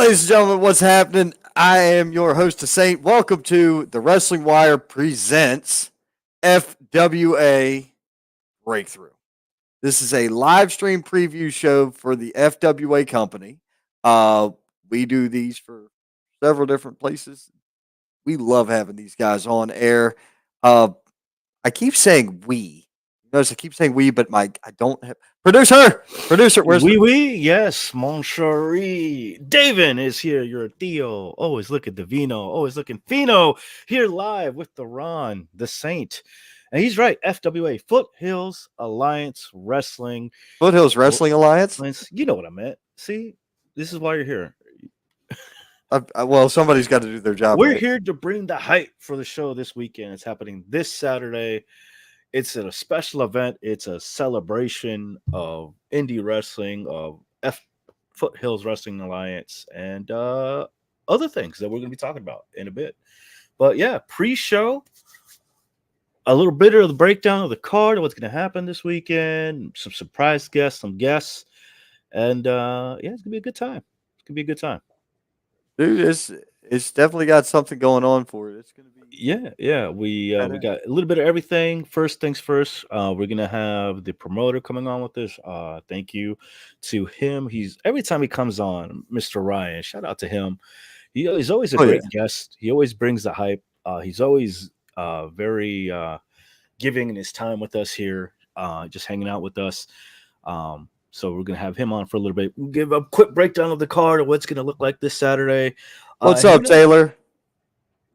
Ladies and gentlemen, what's happening? I am your host, the Saint. Welcome to the Wrestling Wire presents FWA Breakthrough. This is a live stream preview show for the FWA company. We do these for several different places. We love having these guys on air. I keep saying we. Notice I keep saying we, but I don't have producer. Where's Yes, mon chéri. Daven is here, your Theo. Always look at Davino, always looking Fino, here live with the Ron, the Saint. And he's right, FWA, Foothills Alliance Wrestling. Foothills Wrestling Alliance? You know what I meant. See, this is why you're here. Well, somebody's got to do their job. We're right? here to bring the hype for the show this weekend. It's happening this Saturday. It's a special event. It's a celebration of indie wrestling, of Foothills Wrestling Alliance, and other things that we're going to be talking about in a bit. But yeah, pre-show, a little bit of the breakdown of the card, what's going to happen this weekend, some surprise guests, some guests, and yeah, it's going to be a good time. It's going to be a good time. Dude, it's definitely got something going on for it. It's going to be we got a little bit of everything. First things first, we're gonna have the promoter coming on with this. Thank you to him. He's every time he comes on, Mr. Ryan. Shout out to him. He's always a great guest. He always brings the hype. He's always very giving in his time with us here, just hanging out with us. So we're gonna have him on for a little bit. We'll give a quick breakdown of the card of what's gonna look like this Saturday. What's up, Taylor?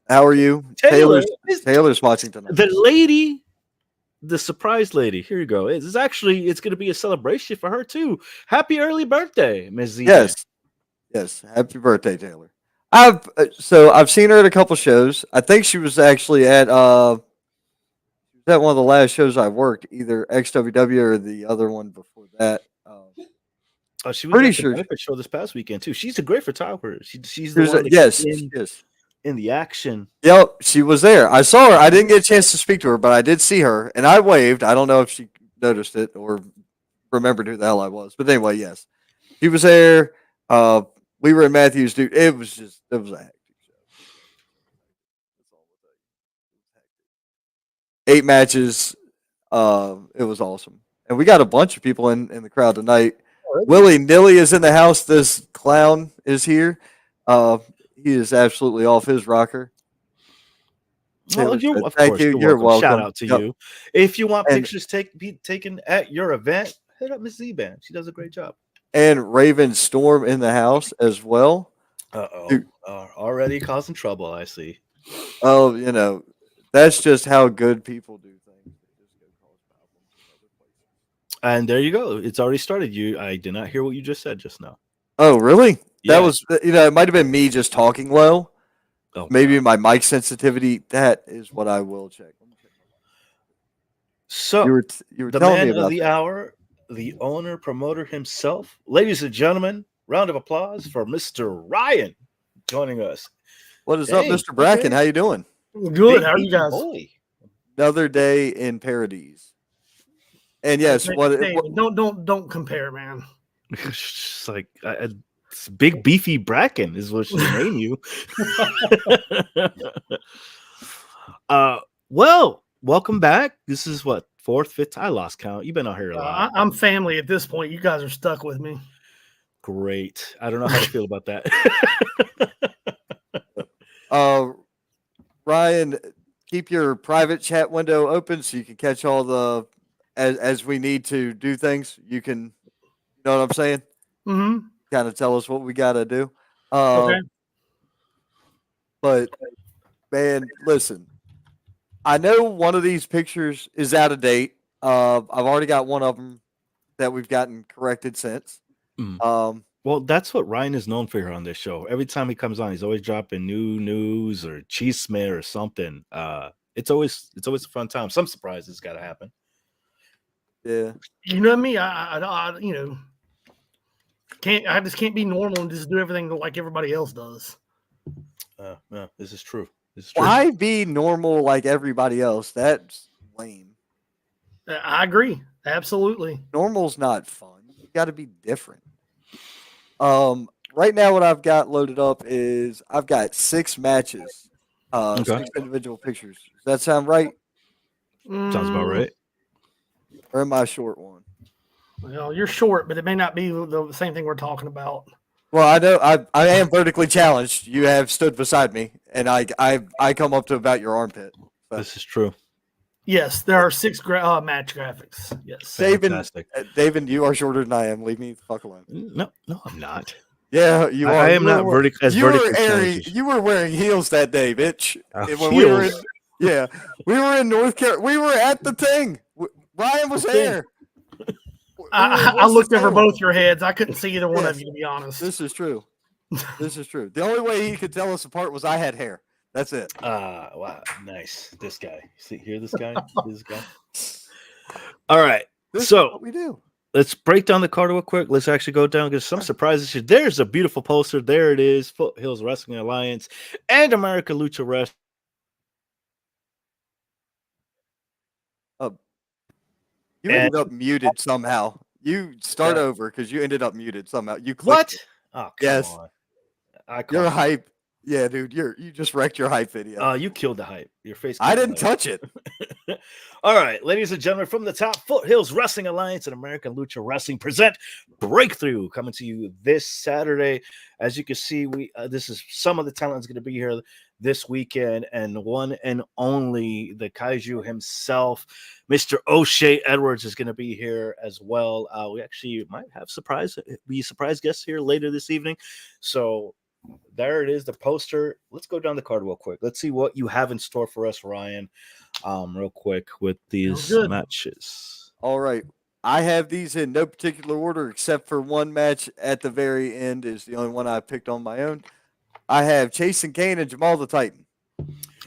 How are you? Taylor's watching tonight. The lady, the surprise lady. Here you go. It's going to be a celebration for her too. Happy early birthday, Ms. Z. Yes. Happy birthday, Taylor. I've seen her at a couple shows. I think she was actually at one of the last shows I worked, either XWW or the other one before that. She was pretty sure benefit show this past weekend too. She's a great photographer. She's the one yes. In the action. Yep, she was there. I saw her. I didn't get a chance to speak to her, but I did see her, and I waved. I don't know if she noticed it or remembered who the hell I was. But anyway, yes. She was there. We were in Matthews, dude. It was a hectic show. 8 matches. It was awesome. And we got a bunch of people in the crowd tonight. Willie Nilly is in the house. This clown is here. He is absolutely off his rocker. Well, thank you. You're welcome. Shout out to you. If you want pictures taken at your event, hit up Miss Z-Band. She does a great job. And Raven Storm in the house as well. Already causing trouble, I see. Oh, that's just how good people do things. And there you go. It's already started. I did not hear what you just said just now. Oh, really? That was, it might have been me just talking low. Oh, maybe my mic sensitivity. That is what I will check. So, you were the telling man me about of the hour, the owner, promoter himself. Ladies and gentlemen, round of applause for Mr. Ryan joining us. What is up, Mr. Bracken? Okay. How you doing? Good. How are you guys? Another day in paradise. And yes, don't compare, man. It's like Big Beefy Bracken is what she'll name you. Well, welcome back. This is what, 4th, 5th? I lost count. You've been out here a lot. I'm family at this point. You guys are stuck with me. Great. I don't know how to feel about that. Ryan, keep your private chat window open so you can catch all the as we need to do things. You can, you know what I'm saying? Mm-hmm. Kind of tell us what we got to do. Okay. But, man, listen. I know one of these pictures is out of date. I've already got one of them that we've gotten corrected since. Well, that's what Ryan is known for here on this show. Every time he comes on, he's always dropping new news or chisme or something. It's always a fun time. Some surprises got to happen. Yeah. You know me. I just can't be normal and just do everything like everybody else does. Yeah, this is true. Why be normal like everybody else? That's lame. I agree. Absolutely. Normal's not fun. You got to be different. Ryan, right now what I've got loaded up is I've got 6 matches, Okay. 6 individual pictures. Does that sound right? Sounds about right. Or am I short one? Well, you're short, but it may not be the same thing we're talking about. Well, I know I am vertically challenged. You have stood beside me, and I come up to about your armpit. So. This is true. Yes, there are 6 match graphics. Yes. Fantastic. Daven, you are shorter than I am. Leave me the fuck alone. No, I'm not. Yeah, you are. I am not vertically challenged. You were wearing heels that day, bitch. When we were in North Carolina. We were at the thing. Ryan was there. I looked over both your heads. I couldn't see either one of you, to be honest. This is true. This is true. The only way he could tell us apart was I had hair. That's it. Wow, nice. This guy. Hear this guy? This guy. All right. This so is what we do. Let's break down the card real quick. Let's actually go down because some surprises here. There's a beautiful poster. There it is. Foothills Wrestling Alliance and America Lucha Wrestling. You ended up muted somehow. You start over because you ended up muted somehow. You clicked what? It. Oh, yes. On. You're hype. Yeah, dude. You just wrecked your hype video. You killed the hype. Your face. I didn't touch it. All right, ladies and gentlemen, from the top, Foothills Wrestling Alliance and American Lucha Wrestling present Breakthrough, coming to you this Saturday. As you can see, this is some of the talent that's going to be here this weekend, and one and only the Kaiju himself, Mr. O'Shea Edwards, is going to be here as well. We actually might have surprise guests here later this evening. So there it is, the poster. Let's go down the card real quick. Let's see what you have in store for us, Ryan. Real quick with these matches. All right. I have these in no particular order except for one match at the very end is the only one I picked on my own. I have Jason Kane and Jamal the Titan.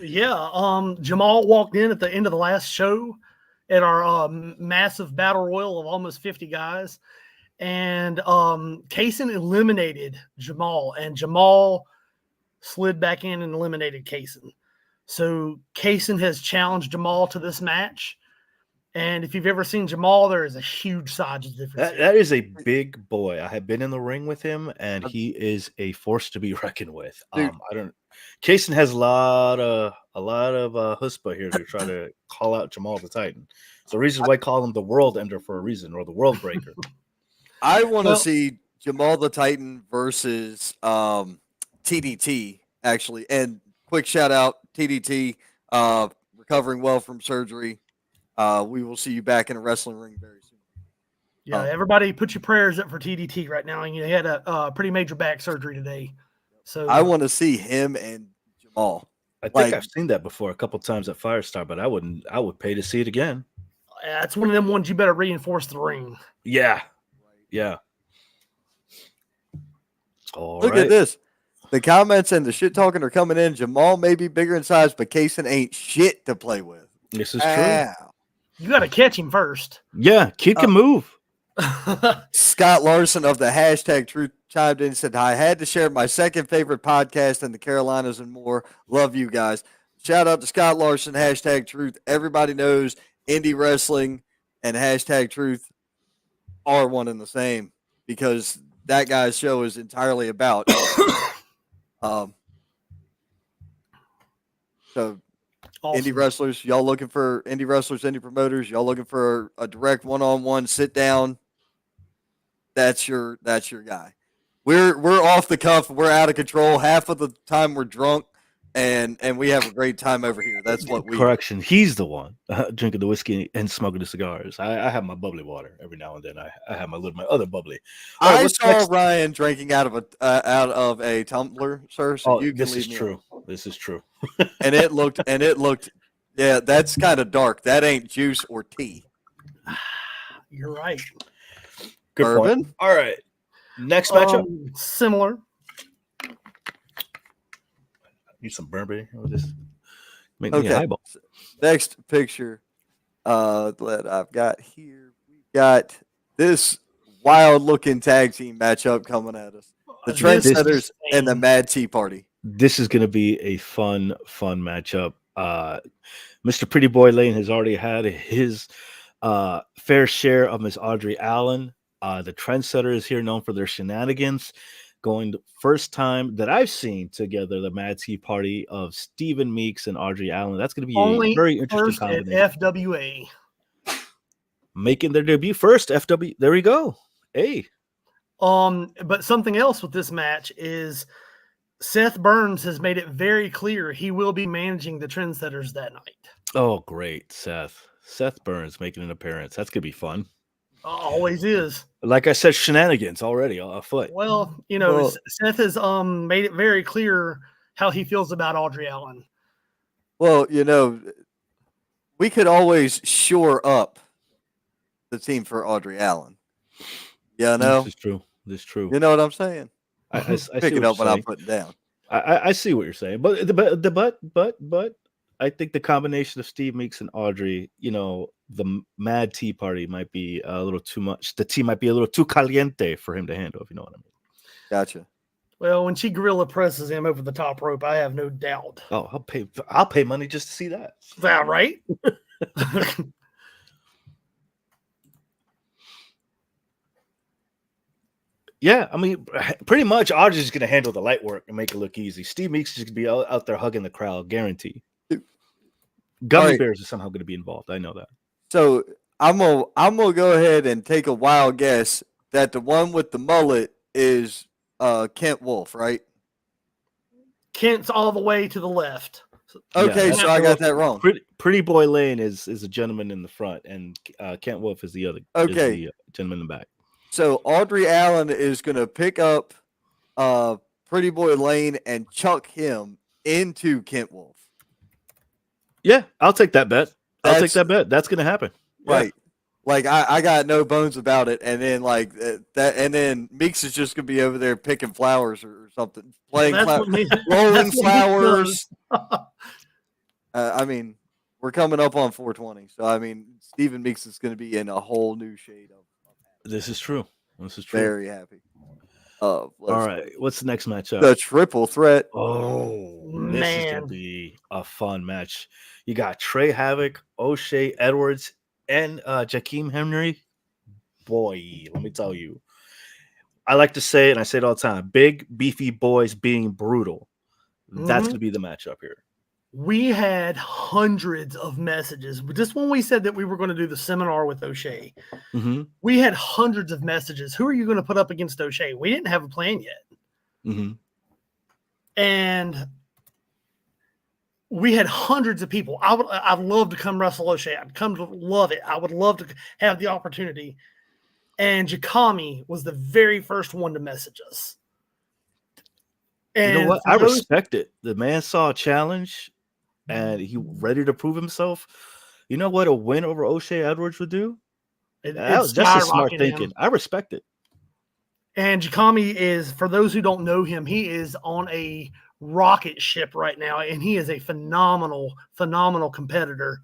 Yeah, Jamal walked in at the end of the last show at our massive battle royal of almost 50 guys. And Kaysen eliminated Jamal, and Jamal slid back in and eliminated Kaysen. So Kaysen has challenged Jamal to this match. And if you've ever seen Jamal, there is a huge size difference. That is a big boy. I have been in the ring with him, and he is a force to be reckoned with. Kaysen has a lot of chutzpah here to try to call out Jamal the Titan. It's the reason why I call him the World Ender for a reason, or the World Breaker. I want to see Jamal the Titan versus TDT, actually. And quick shout out, TDT, recovering well from surgery. We will see you back in a wrestling ring very soon. Yeah, everybody put your prayers up for TDT right now. He had a pretty major back surgery today. So I want to see him and Jamal. I think I've seen that before a couple times at Firestar, but I would pay to see it again. It's one of them ones you better reinforce the ring. Yeah. Look at this. The comments and the shit talking are coming in. Jamal may be bigger in size, but Kaysen ain't shit to play with. This is true. You got to catch him first. Yeah, kid can move. Scott Larson of the hashtag Truth chimed in and said, I had to share my second favorite podcast in the Carolinas and more. Love you guys. Shout out to Scott Larson, hashtag Truth. Everybody knows indie wrestling and hashtag Truth are one and the same because that guy's show is entirely about. So awesome. Indie wrestlers, y'all looking for indie wrestlers, indie promoters, y'all looking for a direct one-on-one sit down. That's your guy. We're off the cuff, we're out of control. Half of the time we're drunk and we have a great time over here. That's what we correction. He's the one drinking the whiskey and smoking the cigars. I have my bubbly water every now and then. I have my other bubbly. I saw Ryan drinking out of a tumbler, sir. So you can this leave is me true. alone. This is true. and it looked yeah, that's kind of dark. That ain't juice or tea. You're right. Good Bourbon. Point. All right. Next matchup. Similar. Need some bourbon with this. Make me a highball. Next picture that I've got here. We got this wild looking tag team matchup coming at us. The Trendsetters and the Mad Tea Party. This is going to be a fun matchup. Mr. Pretty Boy Lane has already had his fair share of Miss Audrey Allen. The Trendsetters here known for their shenanigans. going first time that I've seen together the Mad Tea Party of Stephen Meeks and Audrey Allen. That's going to be Only a very interesting first at combination. FWA. Making their debut first, FW. There we go. Hey. But something else with this match is Seth Burns has made it very clear he will be managing the Trendsetters that night. Oh, great, Seth. Seth Burns making an appearance. That's going to be fun. Always is. Like I said, shenanigans already afoot. Well, Seth has made it very clear how he feels about Audrey Allen. Well, we could always shore up the team for Audrey Allen. Yeah, This is true. This is true. You know what I'm saying? I pick it up when I'm putting down. I see what you're saying, but I think the combination of Steve Meeks and Audrey, the Mad Tea Party might be a little too much. The tea might be a little too caliente for him to handle, if you know what I mean. Gotcha. Well, when she gorilla presses him over the top rope, I have no doubt. Oh, I'll pay money just to see that. Is that right? Yeah, I mean, pretty much Audrey's going to handle the light work and make it look easy. Steve Meeks is going to be out there hugging the crowd, guaranteed. Gummy bears are somehow going to be involved. I know that. So I'm gonna go ahead and take a wild guess that the one with the mullet is Kent Wolf, right? Kent's all the way to the left. Okay, Yeah, so I got that wrong. Pretty Boy Lane is a gentleman in the front, and Kent Wolf is the other. Okay, is the gentleman in the back. So Audrey Allen is going to pick up Pretty Boy Lane and chuck him into Kent Wolf. Yeah, I'll take that bet. That's going to happen. Right. Yeah. Like I got no bones about it. And then like that, and then Meeks is just going to be over there picking flowers or something, playing rolling flowers. I mean, we're coming up on 420, so I mean, Stephen Meeks is going to be in a whole new shade of. This is true. Very happy. All right. What's the next matchup? The triple threat. Oh, this is going to be a fun match. You got Trey Havoc, O'Shea Edwards, and Jakeem Henry. Boy, let me tell you. I like to say, and I say it all the time, big, beefy boys being brutal. That's going to be the matchup here. We had hundreds of messages. Just when we said that we were going to do the seminar with O'Shea, we had hundreds of messages. Who are you going to put up against O'Shea? We didn't have a plan yet. And we had hundreds of people. I'd love to come wrestle O'Shea. I'd come to love it. I would love to have the opportunity. And Jakami was the very first one to message us. And you know what? I respect it. The man saw a challenge and he ready to prove himself. You know what a win over O'Shea Edwards would do? That's just smart thinking. I respect it. And Jakami is, for those who don't know him, he is on a rocket ship right now, and he is a phenomenal, phenomenal competitor.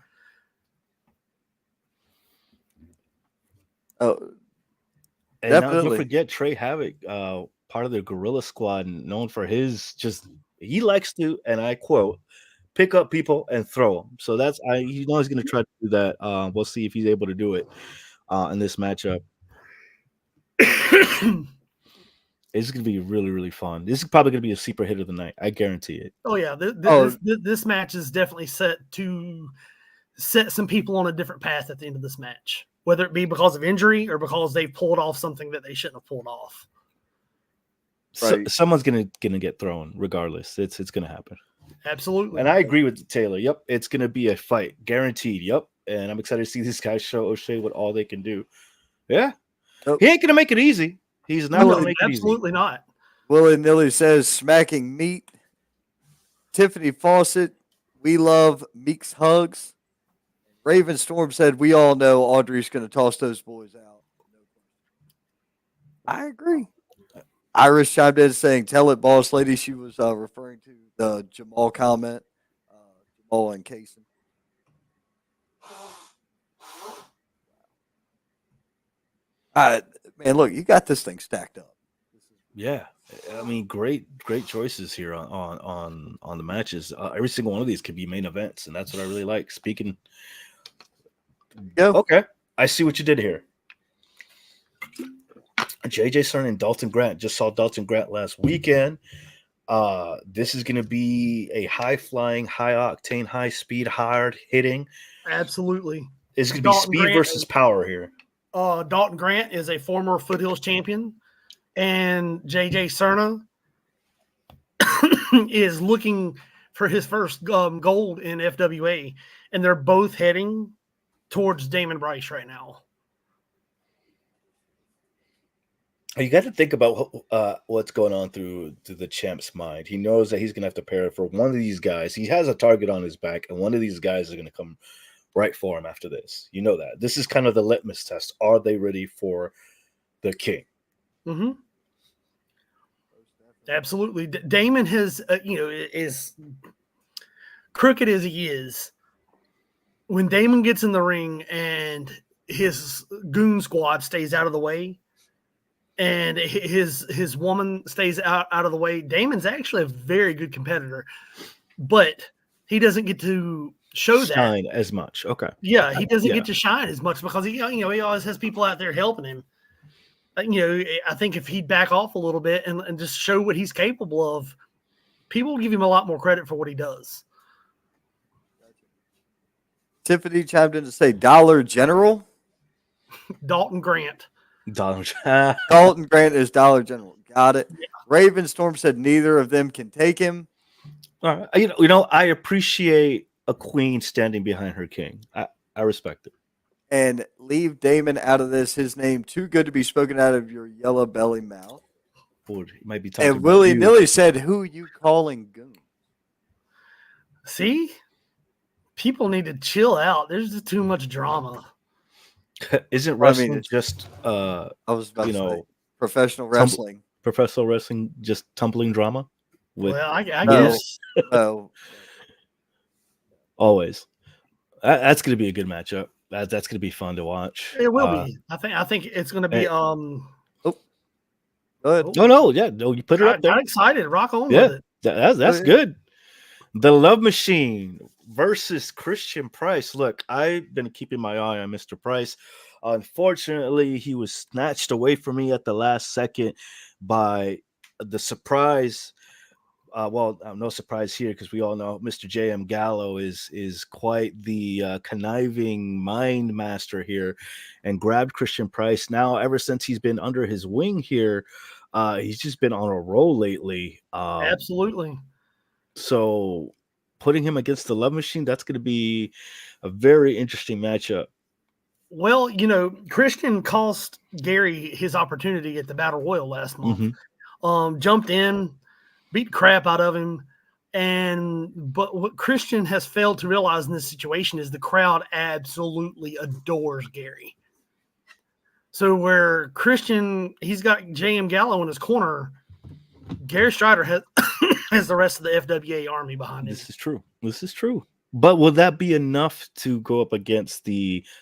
Oh, and definitely. Now don't forget Trey Havoc, part of the Gorilla Squad, known for his he likes to, and I quote, pick up people and throw them. So he's going to try to do that. We'll see if he's able to do it in this matchup. It's going to be really, really fun. This is probably going to be a super hit of the night. I guarantee it. Oh, yeah. This match is definitely set to set some people on a different path at the end of this match, whether it be because of injury or because they pulled off something that they shouldn't have pulled off. Right. Someone's going to get thrown regardless. It's going to happen. Absolutely. And I agree with Taylor. Yep. It's going to be a fight. Guaranteed. Yep. And I'm excited to see these guys show O'Shea what all they can do. Yeah. He ain't going to make it easy. He's not going to make it easy. Absolutely not. Willie Nilly says, smacking meat. Tiffany Fawcett, we love Meeks hugs. Raven Storm said, we all know Audrey's going to toss those boys out. I agree. Iris chimed in saying, tell it, boss lady. She was referring to the Jamal comment. Jamal and Kaysen. Man, look, you got this thing stacked up. Yeah, I mean, great choices here on the matches. Every single one of these could be main events, and that's what I really like. Speaking. Yeah. Okay, I see what you did here. JJ Cerny and Dalton Grant. Just saw Dalton Grant last weekend. This is going to be a high flying, high octane, high speed, hard hitting. Absolutely. It's going to be speed versus power here. Dalton Grant is a former Foothills champion, and JJ Cerna is looking for his first gold in FWA, and they're both heading towards Damon Bryce right now. You got to think about what's going on through the champ's mind. He knows that he's going to have to pair for one of these guys. He has a target on his back, and one of these guys is going to come right for him after this. You know that. This is kind of the litmus test. Are they ready for the king? Mm-hmm. Absolutely. Damon has, is crooked as he is. When Damon gets in the ring and his goon squad stays out of the way, and his woman stays out of the way, Damon's actually a very good competitor, but he doesn't get to shine as much. Okay. Yeah, he doesn't get to shine as much because he always has people out there helping him. I think if he'd back off a little bit and just show what he's capable of, people will give him a lot more credit for what he does. Tiffany chimed in to say Dollar General. Dalton Grant. Dalton Grant is Dollar General. Got it. Yeah. Ravenstorm said neither of them can take him. I appreciate a queen standing behind her king. I respect it. And leave Damon out of this. His name too good to be spoken out of your yellow belly mouth. Lord, he might be talking. And Willie Nilly said, "Who you calling goon?" See, people need to chill out. There's just too much drama. Isn't wrestling just I was about to say, professional wrestling? Professional wrestling just tumbling drama? I guess. No. Always. That's going to be a good matchup. That's going to be fun to watch. It will be. I think it's going to be. Go ahead. No, you put it up there. I'm excited. Rock on with it. That's good. The Love Machine versus Christian Price. Look, I've been keeping my eye on Mr. Price. Unfortunately, he was snatched away from me at the last second by the surprise. No surprise here because we all know Mr. J.M. Gallo is quite the conniving mind master here and grabbed Christian Price. Now, ever since he's been under his wing here, he's just been on a roll lately. Absolutely. So putting him against the Love Machine, that's going to be a very interesting matchup. Well, Christian cost Gary his opportunity at the Battle Royal last month. Mm-hmm. Jumped in, beat the crap out of him. But what Christian has failed to realize in this situation is the crowd absolutely adores Gary. So where Christian, he's got J.M. Gallo in his corner, Gary Strider has the rest of the FWA army behind him. This is true. But will that be enough to go up against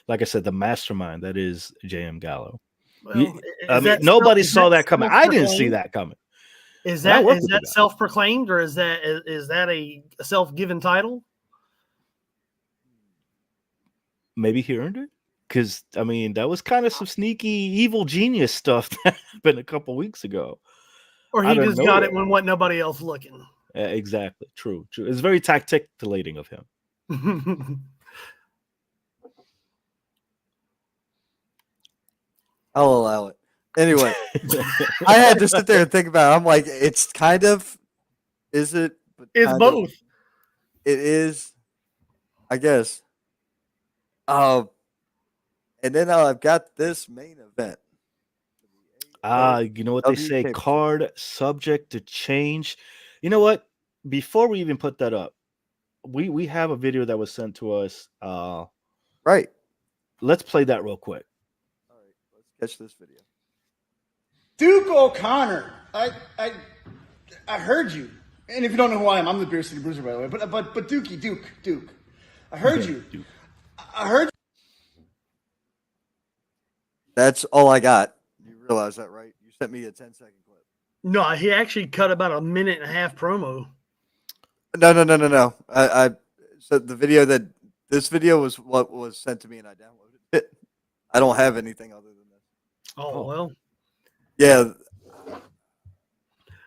like I said, the mastermind that is J.M. Gallo? Well, nobody saw that coming. I didn't see that coming. Is that self-proclaimed, or is that a self-given title? Maybe he earned it. Because, that was kind of some sneaky evil genius stuff that happened a couple weeks ago. Or he just got it when wasn't nobody else looking. Exactly. True. It's very tacticulating of him. I'll allow it. Anyway, I had to sit there and think about it. I'm like, it's kind of, is it? It's both. It is, I guess. And then I've got this main event. You know what they say, card subject to change. You know what? Before we even put that up, we have a video that was sent to us. Right. Let's play that real quick. All right, let's catch this video. Duke O'Connor, I heard you. And if you don't know who I am, I'm the Beer City Bruiser, by the way. But Duke. I heard you. I heard you. That's all I got. You realize that, right? You sent me a 10-second clip. No, he actually cut about a minute and a half promo. No. I so this video was what was sent to me, and I downloaded it. I don't have anything other than this. Oh well. Yeah.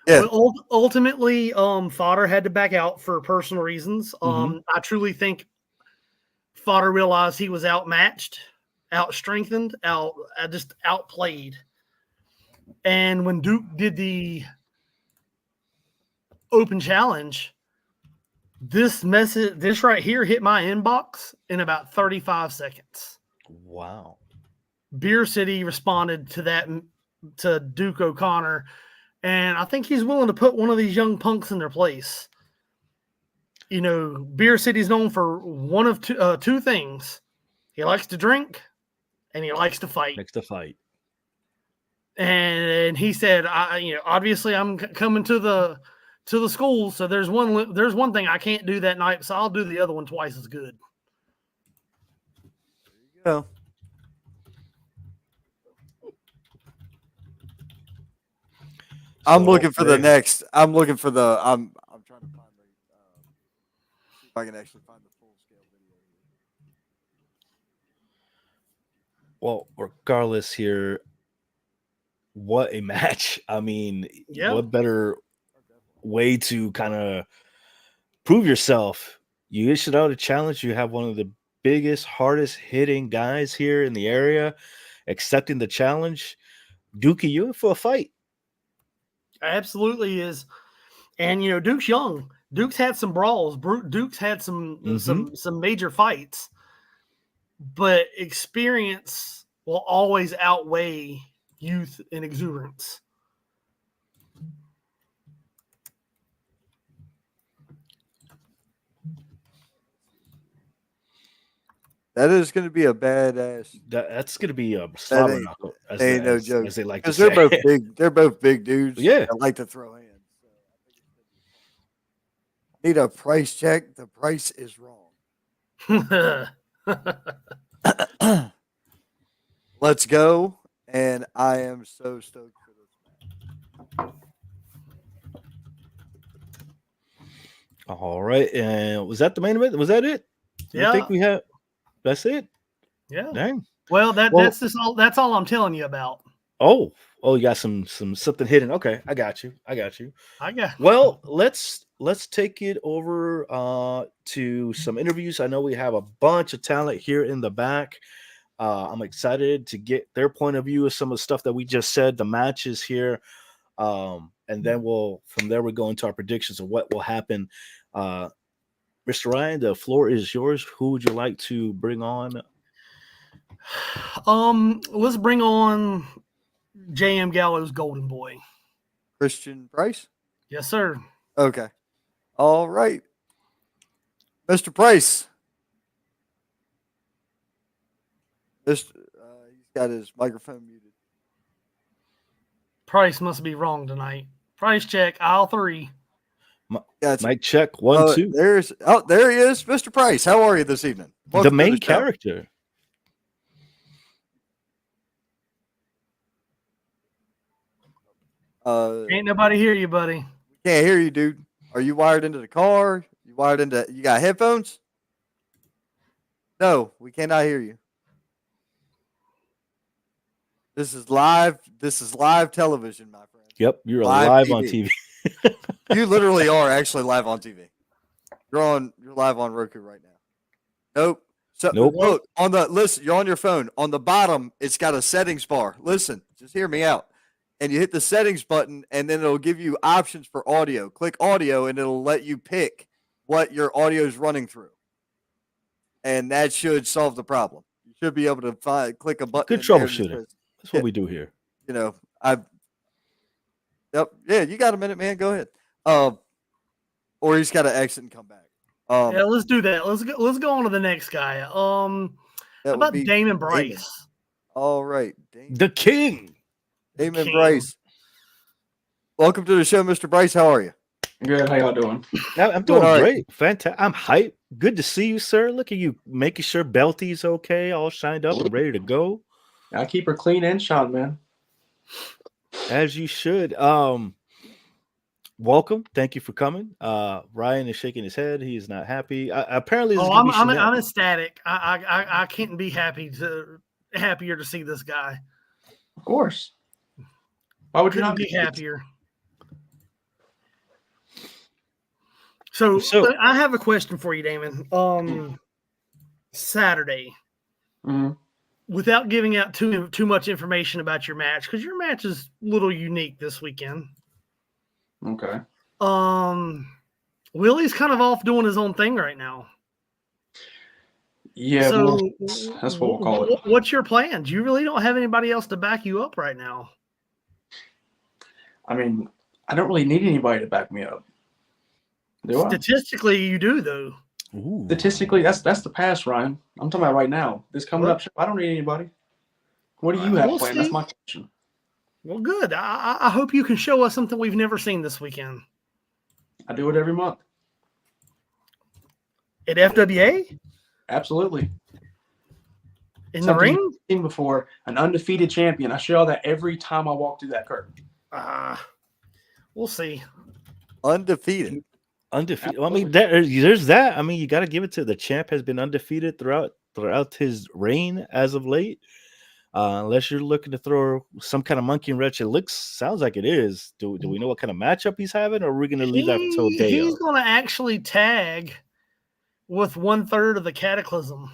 Yeah. Well, ultimately, Fodder had to back out for personal reasons. I truly think Fodder realized he was outmatched, out-strengthened, just outplayed. And when Duke did the open challenge, this right here hit my inbox in about 35 seconds. Wow. Beer City responded to that, to Duke O'Connor, and I think he's willing to put one of these young punks in their place. You know, Beer City's known for one of two things. He likes to drink and he likes to fight. Next to fight. And he said, obviously I'm coming to the school, so there's one thing I can't do that night, so I'll do the other one twice as good. There you go. I'm looking for the next. I'm looking for the. I'm trying to find the. See if I can actually find the full scale video here. Well, regardless here, what a match. I mean, what better way to kind of prove yourself? You issued out a challenge. You have one of the biggest, hardest hitting guys here in the area accepting the challenge. Dookie, you in for a fight. Absolutely is. And, Duke's young. Duke's had some brawls. Duke's had some major fights. But experience will always outweigh youth and exuberance. That is going to be a badass. That's going to be a slobber knuckle. Ain't no joke. As they like to say. They're both big. They're both big dudes. Yeah, that like to throw hands. Need a price check. The price is wrong. Let's go. And I am so stoked for this match. All right. And was that the main event? Was that it? Yeah. I think we have. That's it. Yeah. Dang. Well, that's all I'm telling you about. Oh, you got some something hidden. Okay, I got you. Well, let's take it over to some interviews. I know we have a bunch of talent here in the back. I'm excited to get their point of view of some of the stuff that we just said, the matches here. And then from there we'll go into our predictions of what will happen. Mr. Ryan, the floor is yours. Who would you like to bring on? Let's bring on J.M. Gallows' Golden Boy. Christian Price? Yes, sir. Okay. All right. Mr. Price. He's got his microphone muted. Price must be wrong tonight. Price check, aisle 3. Gotcha. Mic check, 1, 2. There he is, Mr. Price. How are you this evening? Welcome the main character. Ain't nobody hear you, buddy. Can't hear you, dude. Are you wired into the car? You got headphones? No, we cannot hear you. This is live television, my friend. Yep, you're live on TV. You literally are actually live on TV. You're live on Roku right now. Nope. So nope. Look, you're on your phone. On the bottom, it's got a settings bar. Listen, just hear me out. And you hit the settings button, and then it'll give you options for audio. Click audio, and it'll let you pick what your audio is running through. And that should solve the problem. You should be able to click a button. Good troubleshooting. That's what we do here. Yep. Yeah, you got a minute, man. Go ahead. Or he's got to exit and come back. Yeah, let's do that. Let's go on to the next guy. How about Damon Bryce? Damon. All right, the King. Damon Bryce. Welcome to the show, Mr. Bryce. How are you? Good. How y'all doing? I'm doing great. Fantastic. I'm hyped. Good to see you, sir. Look at you making sure Belty's okay, all shined up and ready to go. I keep her clean and shot, man. As you should. Welcome. Thank you for coming. Ryan is shaking his head. He is not happy. Apparently, I'm ecstatic. I can't be happier to see this guy. Of course. Why would you Couldn't not be happier. So I have a question for you, Damon. Saturday, Mhm. without giving out too much information about your match, because your match is a little unique this weekend. Okay. Willie's kind of off doing his own thing right now. Yeah, So well, that's what we'll call it. What's your plans? You really don't have anybody else to back you up right now. I mean, I don't really need anybody to back me up. Do I? Statistically, you do, though. Ooh. Statistically, that's the past, Ryan. I'm talking about right now. This coming up show, I don't need anybody. What do you have We'll planned? see. That's my question. Well, good. I hope you can show us something we've never seen this weekend. I do it every month. At FWA? Absolutely. In the Something ring? you've seen before, an undefeated champion. I show that every time I walk through that curtain. We'll see. Undefeated. Undefeated. Well, I mean, there's that. I mean, you got to give it to the champ has been undefeated throughout his reign as of late. Unless you're looking to throw some kind of monkey wrench, sounds like it is. Do we know what kind of matchup he's having, or are we going to leave that until day He's of? going to actually tag with 1/3 of the Cataclysm.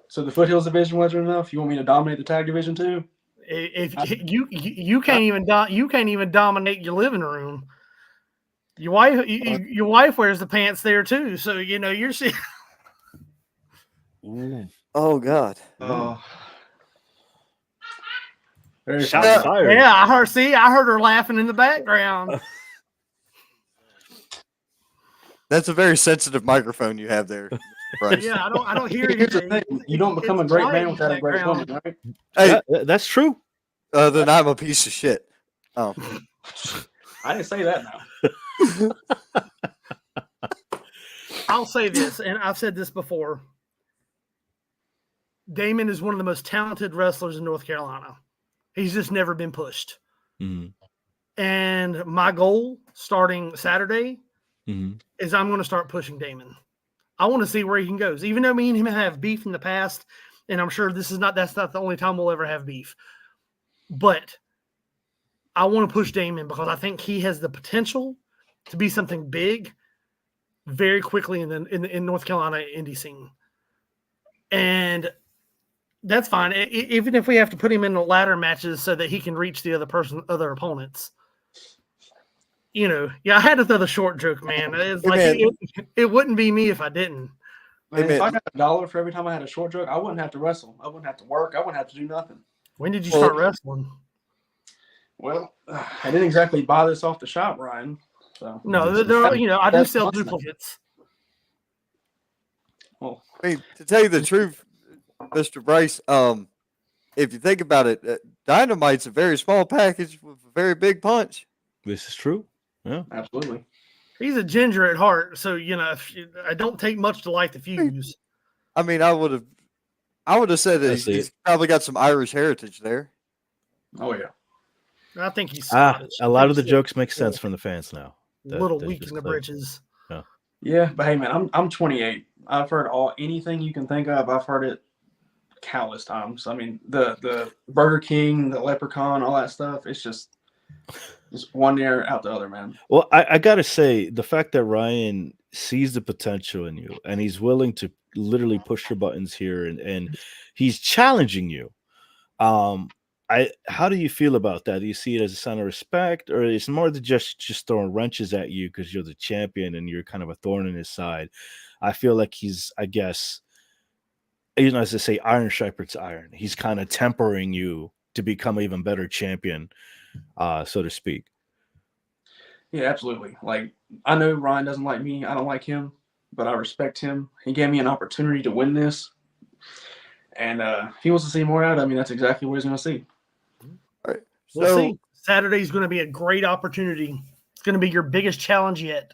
So the Foothills division wasn't enough. You want me to dominate the tag division too? If you can't even dominate your living room. Your wife wears the pants there too, so you're seeing. Oh God. Very Shots funny. fired. Yeah, I heard her laughing in the background. That's a very sensitive microphone you have there, Bryce. Yeah, I don't hear Here's the anything. thing: you don't become a It's great quiet man in the without a great background. woman, right? Hey, That's true. then I'm a piece of shit. Oh, I didn't say that now. I'll say this, and I've said this before. Damon is one of the most talented wrestlers in North Carolina. He's just never been pushed. Mm-hmm. And my goal starting Saturday Mm-hmm. is I'm going to start pushing Damon. I want to see where he can go. Even though me and him have beef in the past, and I'm sure that's not the only time we'll ever have beef. But I want to push Damon because I think he has the potential to be something big very quickly in North Carolina indie scene. And that's fine. Even if we have to put him in the ladder matches so that he can reach the other opponents. I had to throw the short joke, man. It's like it wouldn't be me if I didn't. Man, if I got $1 for every time I had a short joke, I wouldn't have to wrestle. I wouldn't have to work. I wouldn't have to do nothing. When did you start wrestling? Well, I didn't exactly buy this off the shop, Ryan. So No, I do sell duplicates. Well, I mean, to tell you the truth, Mr. Bryce, if you think about it, Dynamite's a very small package with a very big punch. This is true. Yeah, absolutely. He's a ginger at heart, so I don't take much to light the fuse. I mean, I would have said that he's probably got some Irish heritage there. Oh yeah. I think he's Scottish. A lot of the jokes make sense from the fans now. Little weak in the britches. Yeah, but hey man, I'm 28. I've heard anything you can think of. I've heard it countless times. I mean, the Burger King, the Leprechaun, all that stuff. It's just one ear out the other, man. Well, I gotta say, the fact that Ryan sees the potential in you and he's willing to literally push your buttons here and he's challenging you. How do you feel about that? Do you see it as a sign of respect, or it's more than just throwing wrenches at you because you're the champion and you're kind of a thorn in his side? I feel like he's, I guess, as they say, iron sharpens iron. He's kind of tempering you to become an even better champion, so to speak. Yeah, absolutely. Like, I know Ryan doesn't like me. I don't like him, but I respect him. He gave me an opportunity to win this. And if he wants to see more out of me, that's exactly what he's going to see. All right. We'll see. Saturday's going to be a great opportunity. It's going to be your biggest challenge yet.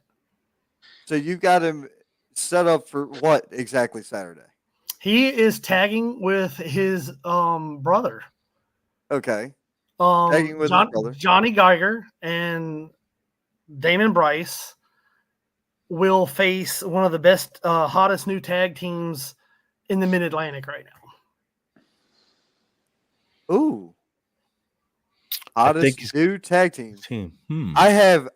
So you got him set up for what exactly Saturday? He is tagging with his brother. Okay. Tagging with his brother. Johnny Geiger and Damon Bryce will face one of the best, hottest new tag teams in the Mid-Atlantic right now. Ooh. Hottest new tag team. team. I have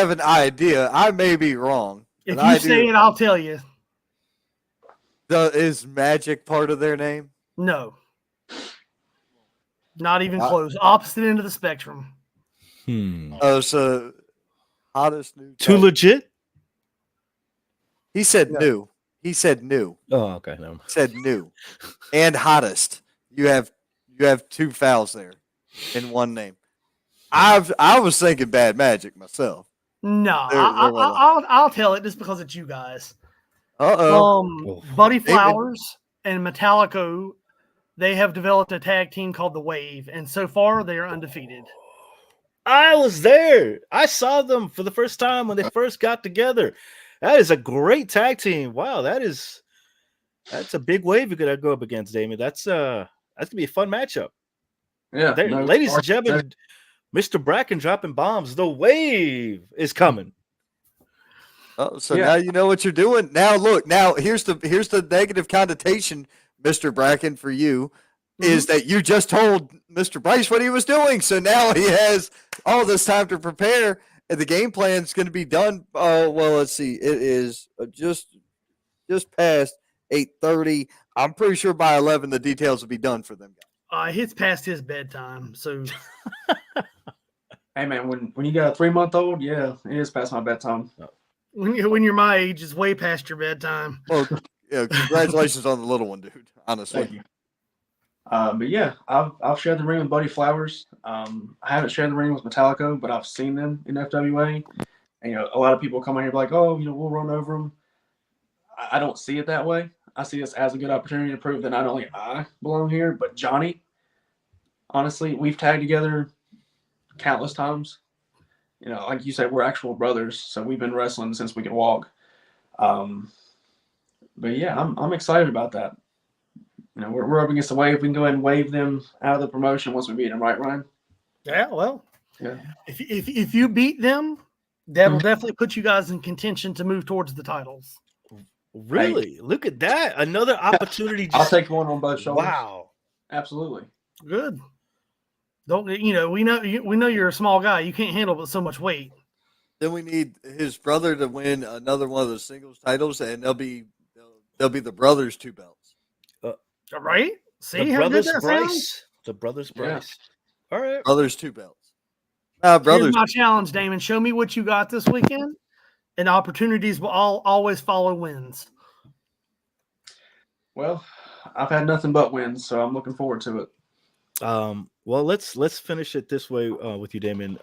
an idea. I may be wrong. If but you I say do. it, I'll tell you. Is Magic part of their name? No. Not even close. Opposite end of the spectrum. Oh, so hottest new. Too legit? He said No. new. He said new. Oh, okay. No. He said new. And hottest. You have two fouls there in one name. I was thinking Bad Magic myself. No, I'll tell it just because it's you guys. Buddy Flowers and Metallico, they have developed a tag team called the Wave, and so far they are undefeated. I was there. I saw them for the first time when they first got together. That is a great tag team. Wow, that's a big wave you're gonna go up against, Damien. That's gonna be a fun matchup. Yeah, ladies and gentlemen, Mr. Bracken dropping bombs. The Wave is coming. Oh, so now you know what you're doing. Now look, here's the negative connotation, Mr. Bracken, for you, is that you just told Mr. Bryce what he was doing. So now he has all this time to prepare, and the game plan is going to be done. Well, let's see. It is just past 8:30. I'm pretty sure by 11 the details will be done for them guys. It's past his bedtime, so. Hey man, when you got a 3-month-old, yeah, it is past my bedtime. When you're my age, it's way past your bedtime. Well, yeah, congratulations on the little one, dude. Honestly. Thank you. But yeah, I've shared the ring with Buddy Flowers. I haven't shared the ring with Metallico, but I've seen them in FWA. And a lot of people come in here like, oh, we'll run over them. I don't see it that way. I see this as a good opportunity to prove that not only I belong here, but Johnny. Honestly, we've tagged together countless times. Like you said, we're actual brothers, so we've been wrestling since we could walk. But yeah, I'm excited about that. We're up against the Wave. We can go ahead and wave them out of the promotion once we beat them, right, Ryan? Yeah, well, yeah. If you beat them, that'll definitely put you guys in contention to move towards the titles. Really? Look at that! Another opportunity. I'll take one on both shoulders. Wow! Absolutely. Good. Don't we know you're a small guy. You can't handle but so much weight. Then we need his brother to win another one of the singles titles, and they'll be the brothers' 2 belts. Right? See the how brothers good that Bryce. sounds? The brothers Yeah. Bryce. All right. Brothers 2 belts. Brothers. Here's my challenge, Damon. Show me what you got this weekend, and opportunities will always follow wins. Well, I've had nothing but wins, so I'm looking forward to it. Well, let's finish it this way with you, Damon.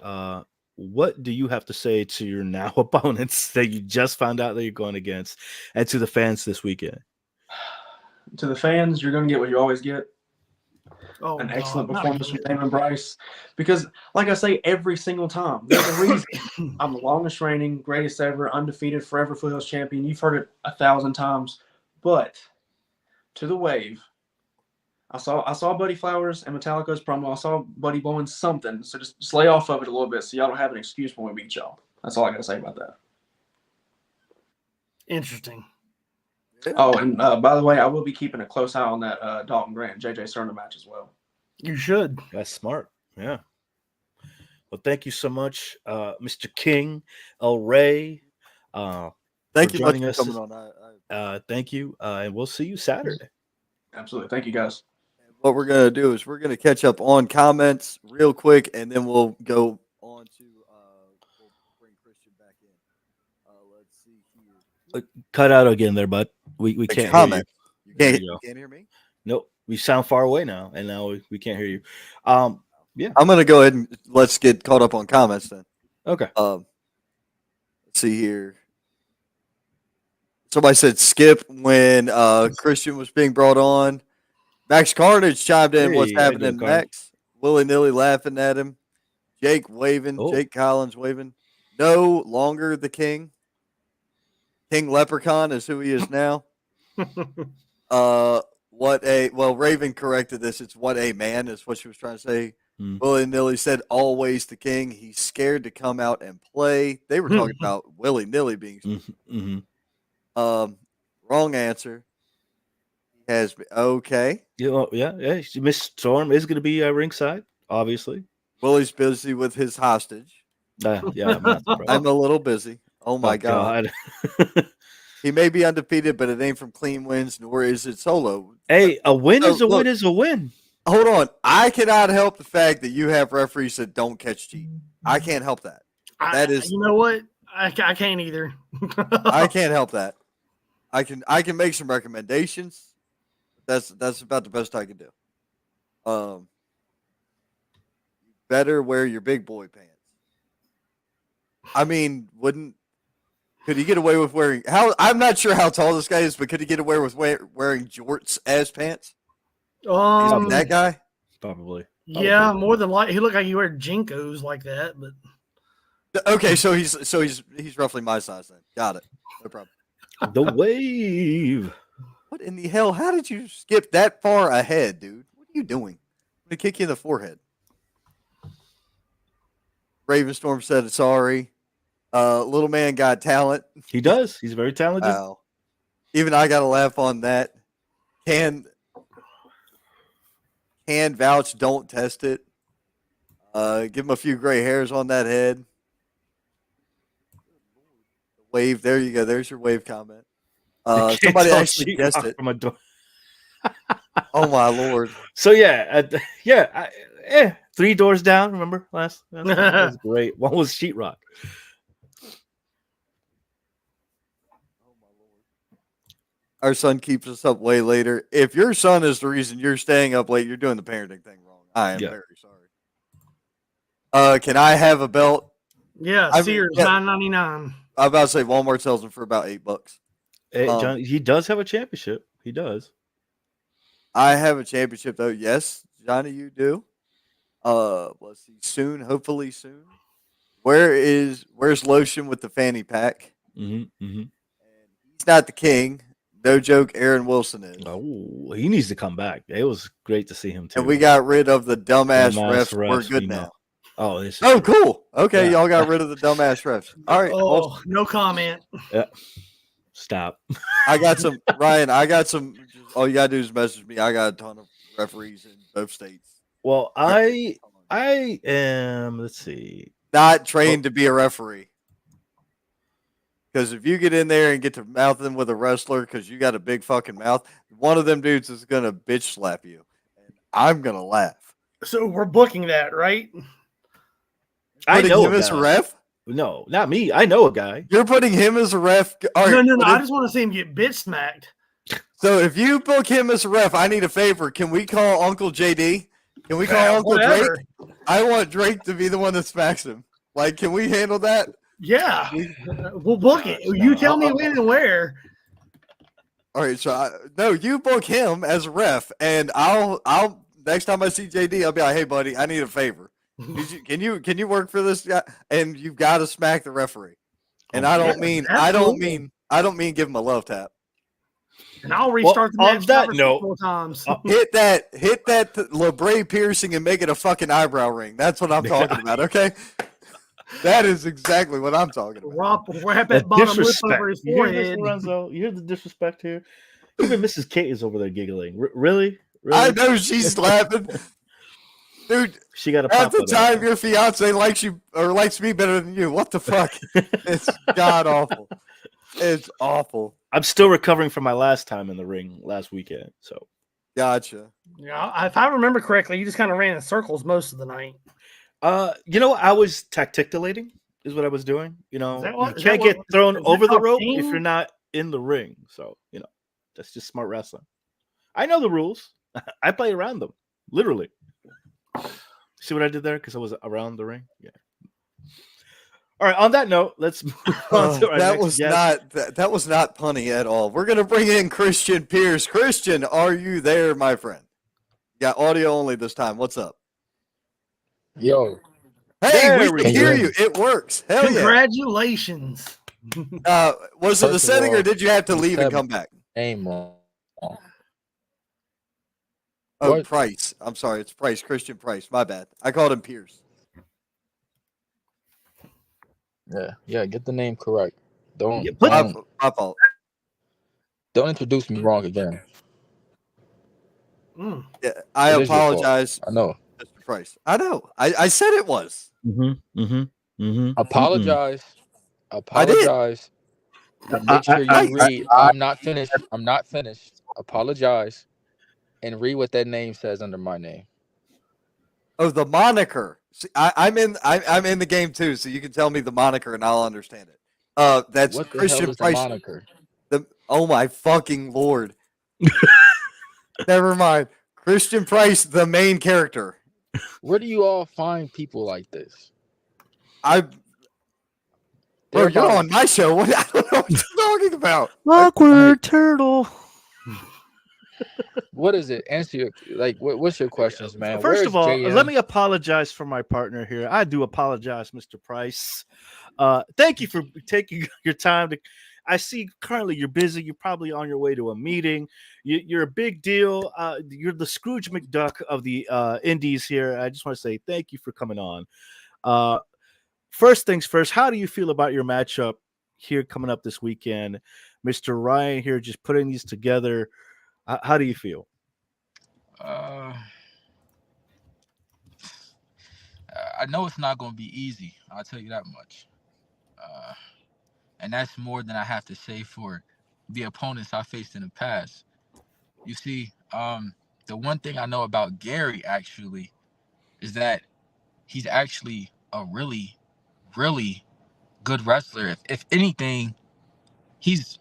What do you have to say to your now opponents that you just found out that you're going against, and to the fans this weekend? To the fans, you're going to get what you always get. An Excellent performance from Daven and Bryce. Because, like I say every single time, there's a reason I'm the longest reigning, greatest ever, undefeated, forever Foothills champion. You've heard it 1,000 times. But to the Wave, I saw Buddy Flowers and Metallica's promo. I saw Buddy blowing something. So just lay off of it a little bit so y'all don't have an excuse when we beat y'all. That's all I got to say about that. Interesting. Oh, and by the way, I will be keeping a close eye on that Dalton Grant, JJ Cerner match as well. You should. That's smart. Yeah. Well, thank you so much, Mr. King, El Rey. Thank you for joining much for us. coming on. Thank you, and we'll see you Saturday. Absolutely. Thank you, guys. What we're going to do is we're going to catch up on comments real quick, and then we'll go on to we'll bring Christian back in. Let's see here. Cut out again there, bud. We can't comment. hear you. You can't hear me? Nope. We sound far away now, and now we can't hear you. Yeah. I'm going to go ahead and let's get caught up on comments then. Okay. Let's see here. Somebody said skip when Christian was being brought on. Max Carnage chimed in. Hey, What's how you happening, doing, Carnage? Max? Willy-nilly laughing at him. Jake waving. Oh. Jake Collins waving. No longer the king. King Leprechaun is who he is now. Raven corrected this. It's what a man is what she was trying to say. Willy-nilly said always the king. He's scared to come out and play. They were talking about willy-nilly being wrong answer. He has okay. Yeah. Miss Storm is going to be ringside, obviously. Willie's busy with his hostage. Yeah, I'm not surprised. I'm a little busy. Oh my God. He may be undefeated, but it ain't from clean wins, nor is it solo. Hey, a win So, is a look, win is a win. Hold on. I cannot help the fact that you have referees that don't catch cheating. I can't help that. That is, you know what? I can't either. I can't help that. I can make some recommendations. That's about the best I can do. Better wear your big boy pants. I mean, could he get away with wearing? I'm not sure how tall this guy is, but could he get away with wearing jorts as pants? That guy? Probably. Yeah, more than likely. He looked like he wore jinkos like that, but okay, so he's roughly my size then. Got it. No problem. The wave. What in the hell? How did you skip that far ahead, dude? What are you doing? I'm gonna kick you in the forehead. Ravenstorm said sorry. Little man got talent. He does. He's very talented. Wow. Even I got to laugh on that. Can vouch, don't test it. Give him a few gray hairs on that head. Wave. There you go. There's your wave comment. Somebody actually guessed it. From a door. Oh my Lord. So yeah, 3 doors down. Remember last? That was great. One was sheetrock. Our son keeps us up way later. If your son is the reason you're staying up late, you're doing the parenting thing wrong. I am very sorry. Can I have a belt? yeah, Sears $9.99. I'm about to say Walmart sells them for about $8. Hey, John, he does have a championship. He does. I have a championship though. Yes, Johnny, you do. Let's see. Soon, hopefully soon. Where's Lotion with the fanny pack? Mm-hmm. And he's not the king. No joke, Aaron Wilson is. Oh, he needs to come back. It was great to see him too. And we got rid of the dumbass refs. We're good now. Oh, cool. Okay, y'all got rid of the dumbass refs. All right. Oh, no comment. Yeah. Stop. I got some, Ryan. I got some. All you gotta do is message me. I got a ton of referees in both states. Well, I am. Let's see. Not trained to be a referee. Because if you get in there and get to mouthing with a wrestler because you got a big fucking mouth, one of them dudes is going to bitch slap you. And I'm going to laugh. So we're booking that, right? I know him as a ref? No, not me. I know a guy. You're putting him as a ref? All right, No. I just want to see him get bitch smacked. So if you book him as a ref, I need a favor. Can we call Uncle JD? Can we call Uncle whatever. Drake? I want Drake to be the one that smacks him. Like, can we handle that? Yeah, we'll book it. You tell me when and where. All right, so you book him as a ref, and I'll next time I see JD, I'll be like, hey buddy, I need a favor. Can you work for this guy? And you've got to smack the referee. And I don't mean give him a love tap. And I'll restart the match four times. Hit that LeBray piercing and make it a fucking eyebrow ring. That's what I'm talking about. Okay. That is exactly what I'm talking about. Wrap that bottom lip over his forehead. You hear this, Lorenzo? You hear the disrespect here? Even Mrs. Kate is over there giggling. Really? I know she's laughing. Dude, she got a at the time your fiance likes you or likes me better than you. What the fuck? It's god awful. It's awful. I'm still recovering from my last time in the ring last weekend. So gotcha. Yeah, if I remember correctly, you just kind of ran in circles most of the night. I was tacticulating is what I was doing. You can't get thrown over the rope if you're not in the ring. So, that's just smart wrestling. I know the rules. I play around them, literally. See what I did there? Because I was around the ring. Yeah. All right. On that note, let's move on to our next guest. That was not punny at all. We're gonna bring in Christian Pierce. Christian, are you there, my friend? Got audio only this time. What's up? Yo. Hey, we can hear you. It works. Hell Congratulations. Yeah. Was it the setting or did you have to leave and come back? Aim on. Oh, What? Price. I'm sorry. It's Price. Christian Price. My bad. I called him Pierce. Yeah, get the name correct. Don't My fault. don't introduce me wrong again. Yeah, I It is your fault. apologize. I know. Mr. Price. I know. I said it was. Apologize. I did. Apologize. Make sure you read. I'm not finished. I'm not finished. Apologize. And read what that name says under my name. Oh, the moniker. See, I'm in the game too, so you can tell me the moniker and I'll understand it. That's What the Christian hell is the Price. moniker? Oh my fucking lord. Never mind. Christian Price, the main character. Where do you all find people like this? Bro, They're you're about- on my show. What? I don't know what you're talking about. Awkward turtle. What is it? Answer your what's your questions, man? First Where's of all, JM? let me apologize for my partner here. I do apologize, Mr. Price. Thank you for taking your time to. I see currently you're busy. You're probably on your way to a meeting. You're a big deal. You're the Scrooge McDuck of the Indies here. I just want to say thank you for coming on. First things first, how do you feel about your matchup here coming up this weekend? Mr. Ryan here just putting these together. How do you feel? I know it's not going to be easy. I'll tell you that much. And that's more than I have to say for the opponents I faced in the past. You see, the one thing I know about Gary actually is that he's actually a really, really good wrestler. If anything, he's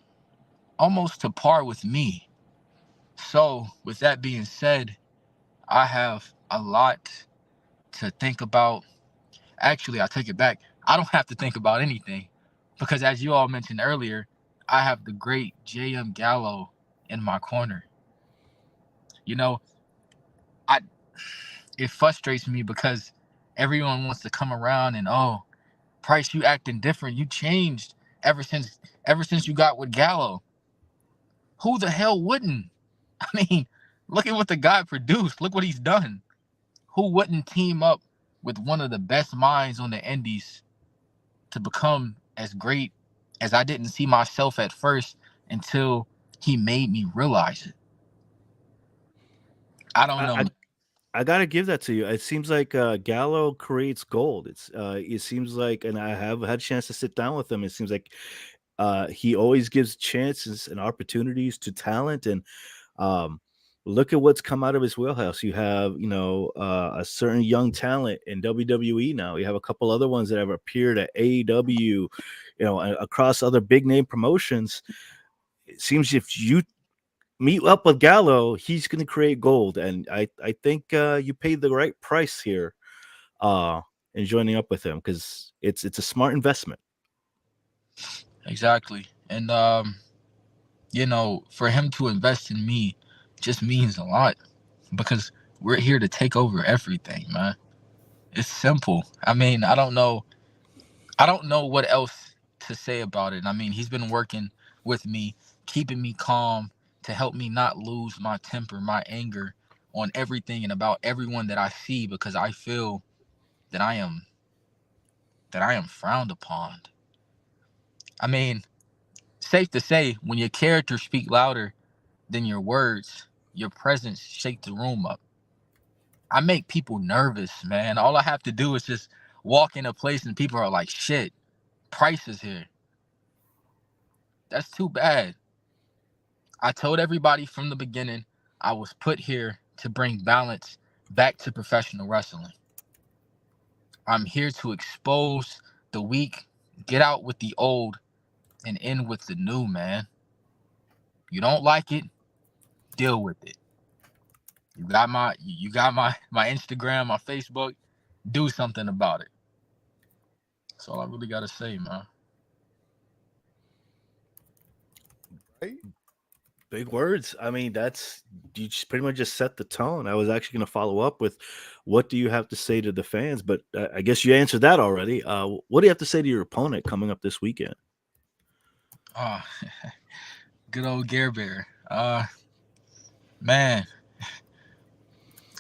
almost to par with me. So with that being said, I have a lot to think about. Actually, I take it back. I don't have to think about anything because as you all mentioned earlier, I have the great JM Gallo in my corner. You know, it frustrates me because everyone wants to come around and, oh, Price, you acting different. You changed ever since you got with Gallo. Who the hell wouldn't? I mean, look at what the guy produced. Look what he's done. Who wouldn't team up with one of the best minds on the Indies to become as great as I didn't see myself at first until he made me realize it? I don't know. I gotta give that to you. It seems like Gallo creates gold. It seems like, and I have had a chance to sit down with him. It seems like he always gives chances and opportunities to talent. And look at what's come out of his wheelhouse. You have, a certain young talent in WWE now. You have a couple other ones that have appeared at AEW, across other big name promotions. It seems if you meet up with Gallo, he's going to create gold, and I think you paid the right price here in joining up with him because it's a smart investment. Exactly. And for him to invest in me just means a lot because we're here to take over everything, man. It's simple. I mean, I don't know what else to say about it. I mean, he's been working with me, keeping me calm to help me not lose my temper, my anger on everything and about everyone that I see because I feel that I am frowned upon. I mean, safe to say, when your characters speak louder than your words, your presence shake the room up. I make people nervous, man. All I have to do is just walk in a place and people are like, shit, Price is here. That's too bad. I told everybody from the beginning I was put here to bring balance back to professional wrestling. I'm here to expose the weak, get out with the old, and in with the new, man. You don't like it, deal with it. You got my Instagram, my Facebook, do something about it. That's all I really gotta say, man. Right? Big words. I mean, you just pretty much just set the tone. I was actually going to follow up with, what do you have to say to the fans? But I guess you answered that already. What do you have to say to your opponent coming up this weekend? Oh, good old Gare Bear. Man,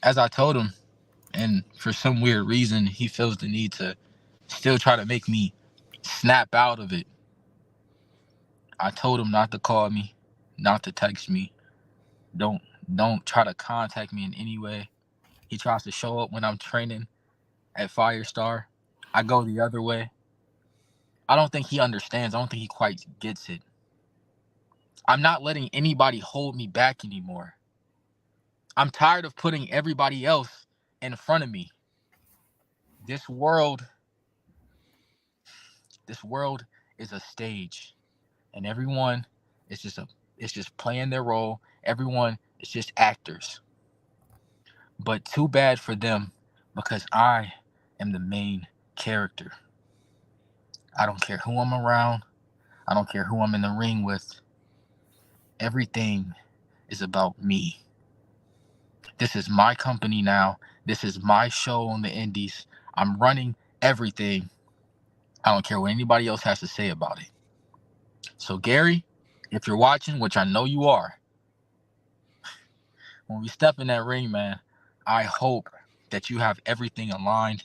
as I told him, and for some weird reason, he feels the need to still try to make me snap out of it. I told him not to call me, not to text me. Don't try to contact me in any way. He tries to show up when I'm training at Firestar. I go the other way. I don't think he understands. I don't think he quite gets it. I'm not letting anybody hold me back anymore. I'm tired of putting everybody else in front of me. This world is a stage, and everyone is just playing their role. Everyone is just actors. But too bad for them, because I am the main character. I don't care who I'm around. I don't care who I'm in the ring with. Everything is about me. This is my company now. This is my show on the Indies. I'm running everything. I don't care what anybody else has to say about it. So Gary, if you're watching, which I know you are, when we step in that ring, man, I hope that you have everything aligned.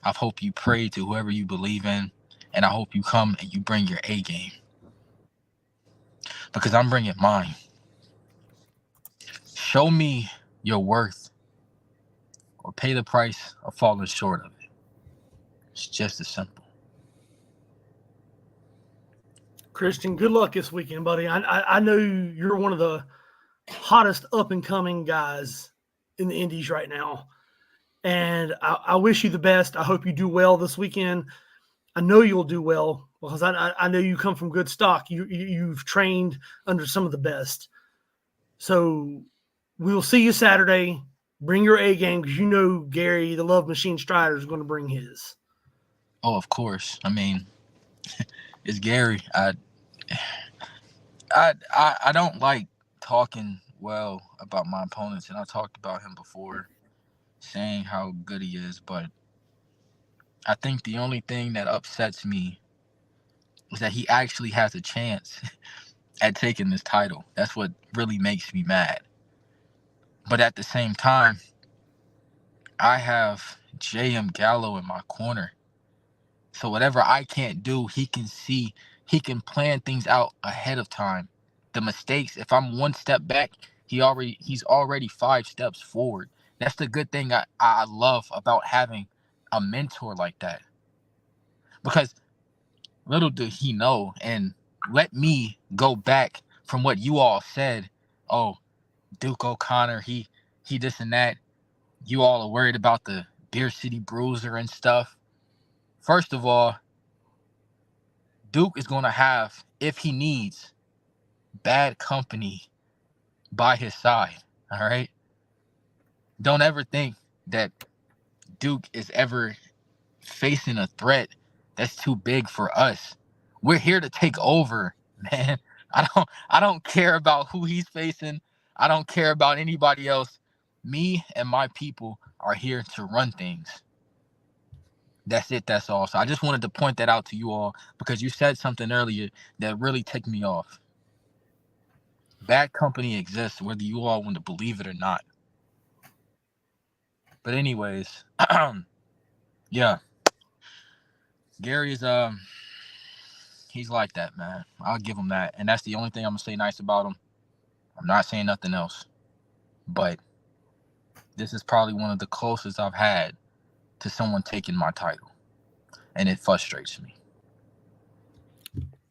I hope you pray to whoever you believe in, and I hope you come and you bring your A game, because I'm bringing mine. Show me your worth, or pay the price of falling short of it. It's just as simple. Christian, good luck this weekend, buddy. I know you're one of the hottest up and coming guys in the Indies right now, and I wish you the best. I hope you do well this weekend. I know you'll do well, because I know you come from good stock. You've trained under some of the best. So we'll see you Saturday. Bring your A game, because you know Gary, the Love Machine Strider, is going to bring his. Oh, of course. I mean, it's Gary. I don't like talking well about my opponents, and I talked about him before, saying how good he is, but I think the only thing that upsets me is that he actually has a chance at taking this title. That's what really makes me mad. But at the same time, I have J.M. Gallo in my corner. So whatever I can't do, he can see. He can plan things out ahead of time. The mistakes, if I'm one step back, he's already 5 steps forward. That's the good thing I love about having a mentor like that. Because little did he know, and let me go back from what you all said. Oh, Duke O'Connor, he this and that. You all are worried about the Beer City Bruiser and stuff. First of all, Duke is going to have, if he needs, bad company by his side. All right? Don't ever think that Duke is ever facing a threat that's too big for us. We're here to take over, man. I don't care about who he's facing. I don't care about anybody else. Me and my people are here to run things. That's it. That's all. So I just wanted to point that out to you all, because you said something earlier that really ticked me off. Bad company exists, whether you all want to believe it or not. But anyways, yeah. Gary is he's like that, man. I'll give him that. And that's the only thing I'm gonna say nice about him. I'm not saying nothing else. But this is probably one of the closest I've had to someone taking my title. And it frustrates me.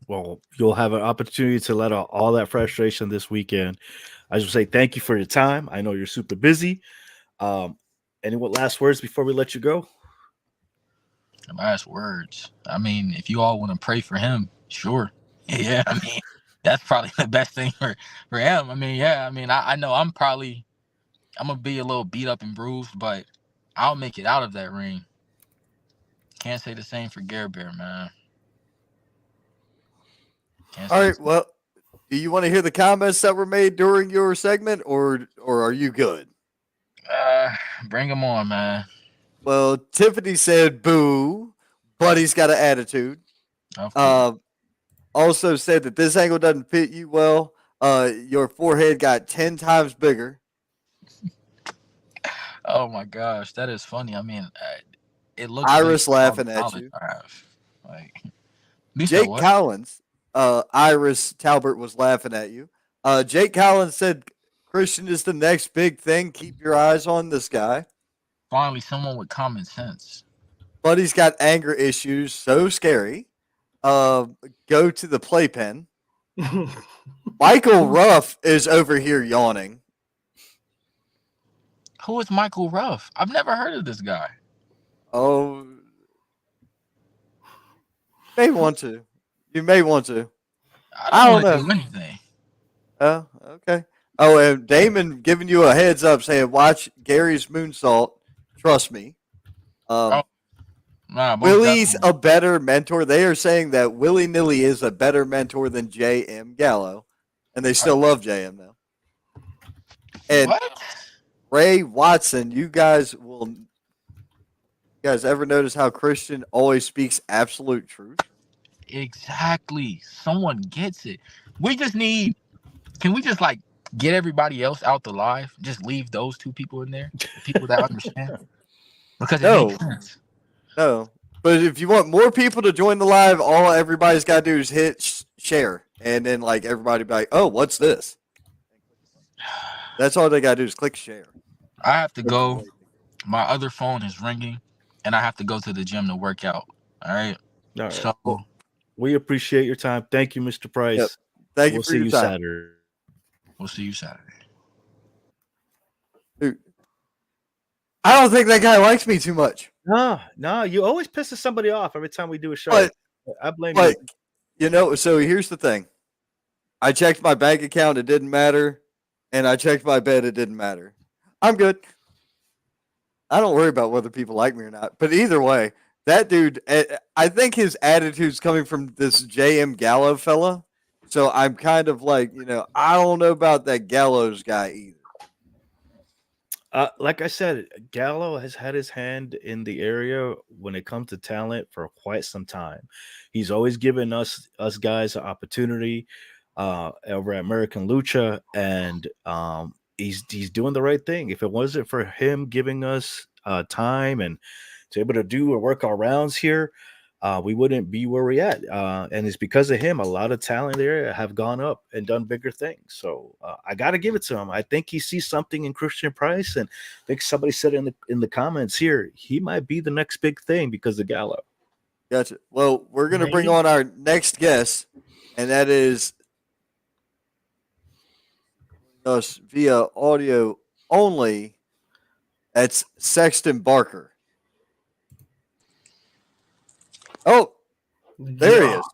Well, you'll have an opportunity to let out all that frustration this weekend. I just say thank you for your time. I know you're super busy. Any last words before we let you go? Last words. I mean, if you all want to pray for him, sure. Yeah, I mean, that's probably the best thing for him. I mean, yeah, I mean, I know I'm going to be a little beat up and bruised, but I'll make it out of that ring. Can't say the same for Gare Bear, man. All right, well, do you want to hear the comments that were made during your segment, or are you good? Bring them on, man. Well, Tiffany said, boo, Buddy's got an attitude. Also said that this angle doesn't fit you well. Your forehead got 10 times bigger. Oh, my gosh. That is funny. I mean, it looks Iris laughing at you. Like, Jake Collins, Iris Talbert was laughing at you. Jake Collins said, Christian is the next big thing. Keep your eyes on this guy. Finally, someone with common sense. Buddy's got anger issues, so scary. Go to the playpen. Michael Ruff is over here yawning. Who is Michael Ruff? I've never heard of this guy. Oh, may want to. You may want to. I don't know. want to do anything. Oh, okay. Oh, and Damon giving you a heads up saying, watch Gary's moonsault. Trust me. Nah, most Willie's definitely. a better mentor. They are saying that Willy Nilly is a better mentor than J.M. Gallo. And they still love J.M. though. And What? Ray Watson, you guys ever notice how Christian always speaks absolute truth? Exactly. Someone gets it. We just need. Can we just like get everybody else out the live? Just leave those two people in there, the people that understand, because it makes sense. No. But if you want more people to join the live, all everybody's got to do is hit share, and then like everybody be like, "Oh, what's this?" That's all they got to do is click share. I have to go. My other phone is ringing, and I have to go to the gym to work out. All right. All right. So We appreciate your time. Thank you, Mr. Price. Yep. Thank you We'll for see your you time. Saturday. we'll see you Saturday. Dude, I don't think that guy likes me too much. No, you always pisses somebody off every time we do a show. But- I blame But you. so here's the thing. I checked my bank account, it didn't matter, and I checked my bed, it didn't matter. I'm good. I don't worry about whether people like me or not. But either way, that dude, I think his attitude's coming from this J.M. Gallo fella. So I'm kind of like, I don't know about that Gallows guy either. Like I said, Gallo has had his hand in the area when it comes to talent for quite some time. He's always given us guys an opportunity over at American Lucha, and he's doing the right thing. If it wasn't for him giving us time and to able to do or work our rounds here, we wouldn't be where we're at. And it's because of him. A lot of talent there have gone up and done bigger things. So I got to give it to him. I think he sees something in Christian Price, and I think somebody said in the comments here, he might be the next big thing because of Gallo. Gotcha. Well, we're going to bring on our next guest, and that is us via audio only. That's Sexton Barker. Oh, there he is.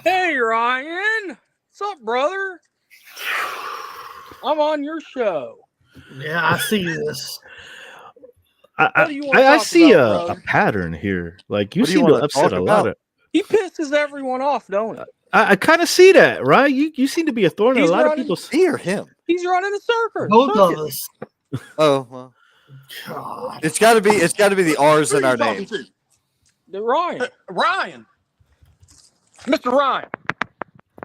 Hey, Ryan. What's up, brother? I'm on your show. Yeah, I see this. What do you want to I talk see about, a brother? pattern here. Like you What do you seem to wanna upset talk a lot about? of. He pisses everyone off, don't he? I kind of see that, right? You seem to be a thorn in a He's lot of running- people's. Me or him? He's running a circus. Both of us. Oh, well, God. it's got to be the R's in our name. Ryan. Ryan. Mr. Ryan.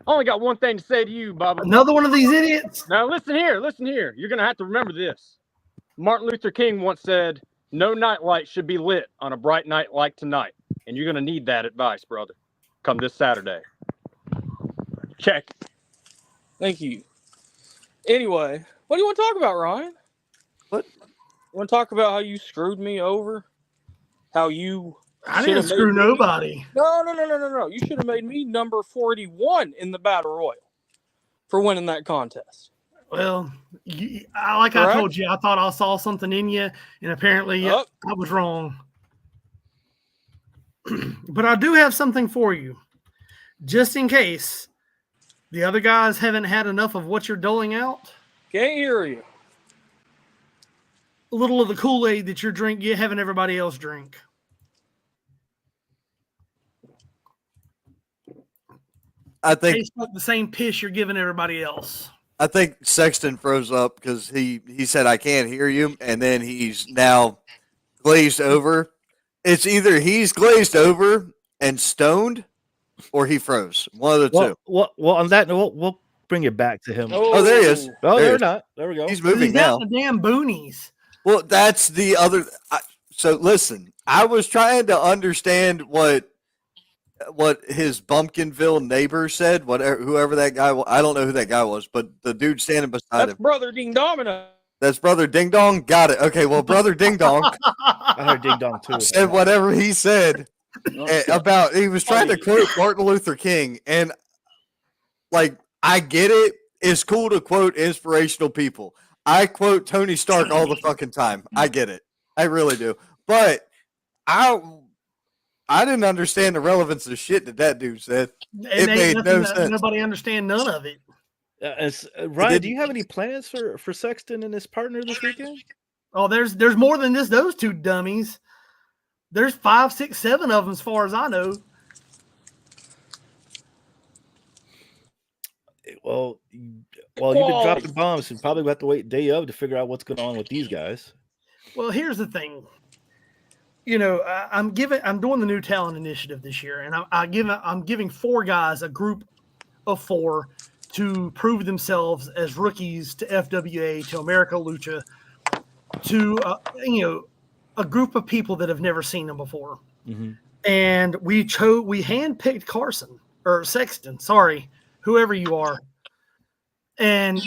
I only got one thing to say to you, Bubba. Another one of these idiots. Now listen here. You're going to have to remember this. Martin Luther King once said, no nightlight should be lit on a bright night like tonight. And you're going to need that advice, brother. Come this Saturday. Check. Thank you. Anyway, what do you want to talk about, Ryan? What? You want to talk about how you screwed me over? How you... I didn't shoulda screw made me- nobody. No. You should have made me number 41 in the Battle Royal for winning that contest. Well, I Correct? told you, I thought I saw something in you, and apparently Oh. I was wrong. But I do have something for you, just in case the other guys haven't had enough of what you're doling out. Can't hear you. A little of the Kool-Aid that you're having everybody else drink. I think Tastes like the same piss you're giving everybody else. Sexton froze up because he said I can't hear you, and then he's now glazed over. It's either he's glazed over and stoned, or he froze. One of the two. Well, on that note, we'll bring it back to him. Oh, there he is. Oh, There he they're is. not. There we go. He's moving He's out now. in the damn boonies. Well, that's the other. So listen, I was trying to understand what his Bumpkinville neighbor said. Whoever that guy was, I don't know who that guy was, but the dude standing beside That's him. Brother Ding Domino. That's Brother Ding Dong? Got it. Okay, well, Brother Ding Dong I heard Ding Dong too. said whatever he said about, he was trying to quote Martin Luther King. And, like, I get it. It's cool to quote inspirational people. I quote Tony Stark all the fucking time. I get it. I really do. But I didn't understand the relevance of shit that dude said. And It made no sense. Nobody understand none of it. Ryan, do you have any plans for Sexton and his partner this weekend? Oh, there's more than just those two dummies. There's 5, 6, 7 of them, as far as I know. Well, you've been dropping bombs, and probably have to wait day of to figure out what's going on with these guys. Well, here's the thing. You know, I'm doing the new talent initiative this year, and I'm giving 4 guys, a group of 4, to prove themselves as rookies to FWA, to America Lucha, to a group of people that have never seen them before. Mm-hmm. And we handpicked Sexton, sorry, whoever you are. And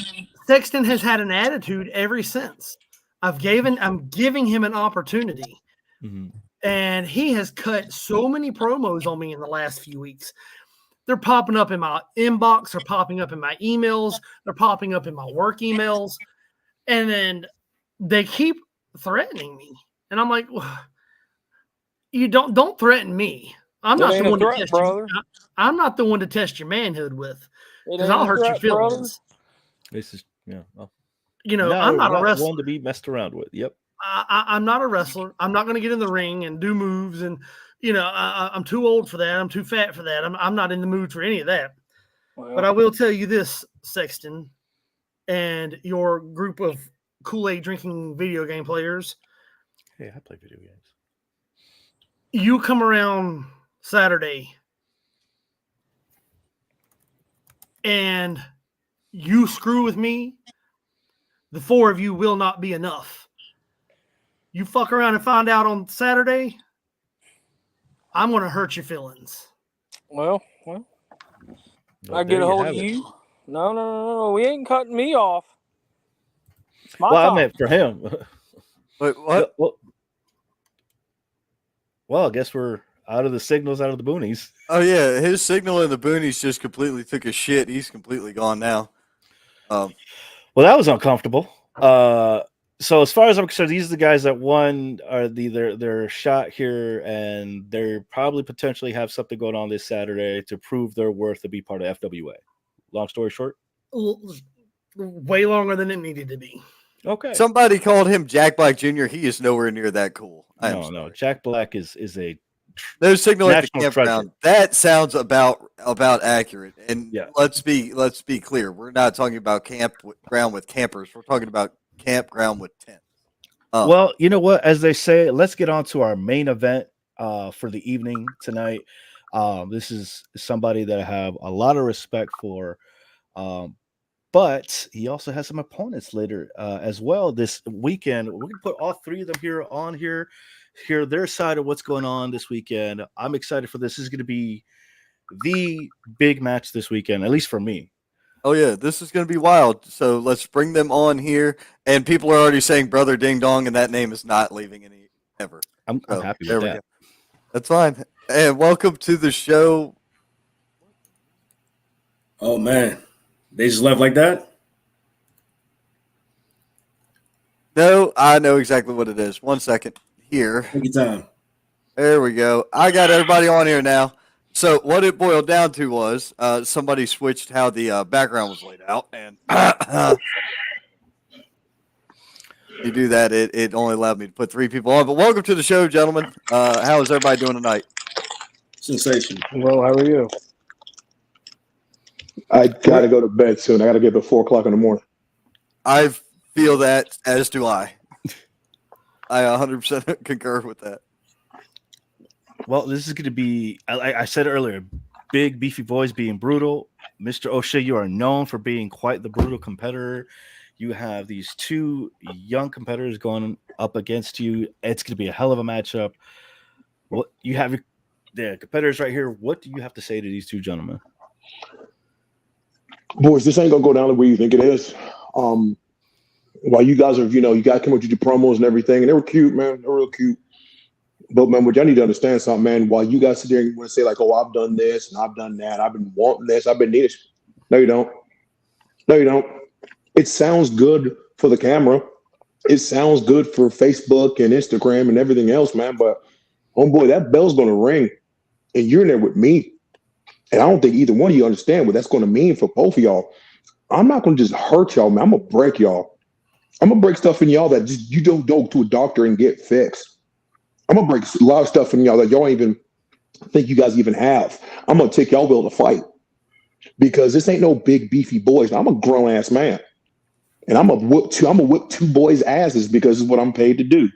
Sexton has had an attitude ever since. I'm giving him an opportunity. Mm-hmm. And he has cut so many promos on me in the last few weeks. They're popping up in my inbox. They're popping up in my emails. They're popping up in my work emails. And then they keep threatening me. And I'm like, you don't threaten me. I'm not the one to test you. I'm not the one to test your manhood with, because I'll hurt your feelings. This is well, I'm not a wrestler. One to be messed around with. Yep. I'm not a wrestler. I'm not going to get in the ring and do moves, and I'm too old for that. I'm too fat for that. I'm not in the mood for any of that. Well, but I will tell you this, Sexton, and your group of Kool-Aid drinking video game players. Hey, I play video games. You come around Saturday and you screw with me, the 4 of you will not be enough. You fuck around and find out on Saturday, I'm going to hurt your feelings. Well, I get a hold of you. No. We ain't cutting me off. I meant for him. Wait, what? Well, I guess we're out of the signals, out of the boonies. Oh, yeah. His signal in the boonies just completely took a shit. He's completely gone now. Well, that was uncomfortable. So as far as I'm concerned, these are the guys that won their shot here, and they're probably potentially have something going on this Saturday to prove their worth to be part of FWA. Long story short, way longer than it needed to be. Okay. Somebody called him Jack Black Jr. He is nowhere near that cool. No. Jack Black is a no signal at the campground. treasure. That sounds about accurate. And yeah. let's be clear. We're not talking about campground with campers. We're talking about campground with tents. Well, you know what? As they say, let's get on to our main event for the evening tonight. This is somebody that I have a lot of respect for. But he also has some opponents later as well this weekend. We're going to put all 3 of them here, hear their side of what's going on this weekend. I'm excited for this. This is going to be the big match this weekend, at least for me. Oh, yeah, this is going to be wild. So let's bring them on here. And people are already saying Brother Ding Dong, and that name is not leaving any ever. I'm happy with that. Go. That's fine. And welcome to the show. Oh, man. They just left like that? No, I know exactly what it is. 1 second. Here. Take your time. There we go. I got everybody on here now. So what it boiled down to was somebody switched how the background was laid out. And you do that, it only allowed me to put 3 people on. But welcome to the show, gentlemen. How is everybody doing tonight? Sensational. Well, how are you? I got to go to bed soon. I got to get up at 4 o'clock in the morning. I feel that, as do I. I 100% concur with that. Well, this is going to be, I said earlier, big, beefy boys being brutal. Mr. O'Shea, you are known for being quite the brutal competitor. You have these 2 young competitors going up against you. It's going to be a hell of a matchup. What you have the competitors right here. What do you have to say to these 2 gentlemen? Boys, this ain't going to go down the way you think it is. while you guys are, you guys come up with your promos and everything, and they were cute, man. They were real cute. But man, what y'all need to understand something, man. While you guys sit there and you want to say like, "Oh, I've done this and I've done that. I've been wanting this. I've been needing this." No, you don't. No, you don't. It sounds good for the camera. It sounds good for Facebook and Instagram and everything else, man. But homeboy, that bell's gonna ring, and you're in there with me. And I don't think either one of you understand what that's gonna mean for both of y'all. I'm not gonna just hurt y'all, man. I'm gonna break y'all. I'm gonna break stuff in y'all that just you don't go to a doctor and get fixed. I'm gonna break a lot of stuff in y'all that y'all even think you guys even have. I'm gonna take y'all will to fight because this ain't no big beefy boys. I'm a grown ass man. And I'm gonna whip two boys' asses because it's what I'm paid to do.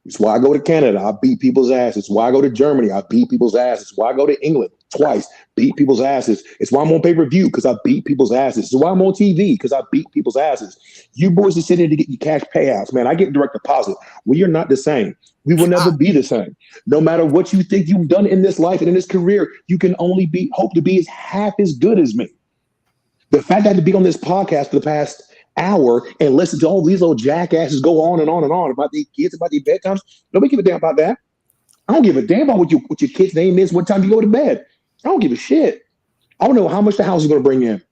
It's why I go to Canada. I beat people's asses. It's why I go to Germany. I beat people's asses. It's why I go to England twice. Beat people's asses. It's why I'm on pay-per-view because I beat people's asses. It's why I'm on TV because I beat people's asses. You boys are sitting here to get your cash payouts, man. I get direct deposit. We are not the same. We will never be the same. No matter what you think you've done in this life and in this career, you can only hope to be as half as good as me. The fact that I had to be on this podcast for the past hour and listen to all these little jackasses go on and on and on about their kids, about their bedtimes. Nobody give a damn about that. I don't give a damn about what your kid's name is, what time you go to bed. I don't give a shit. I don't know how much the house is going to bring in.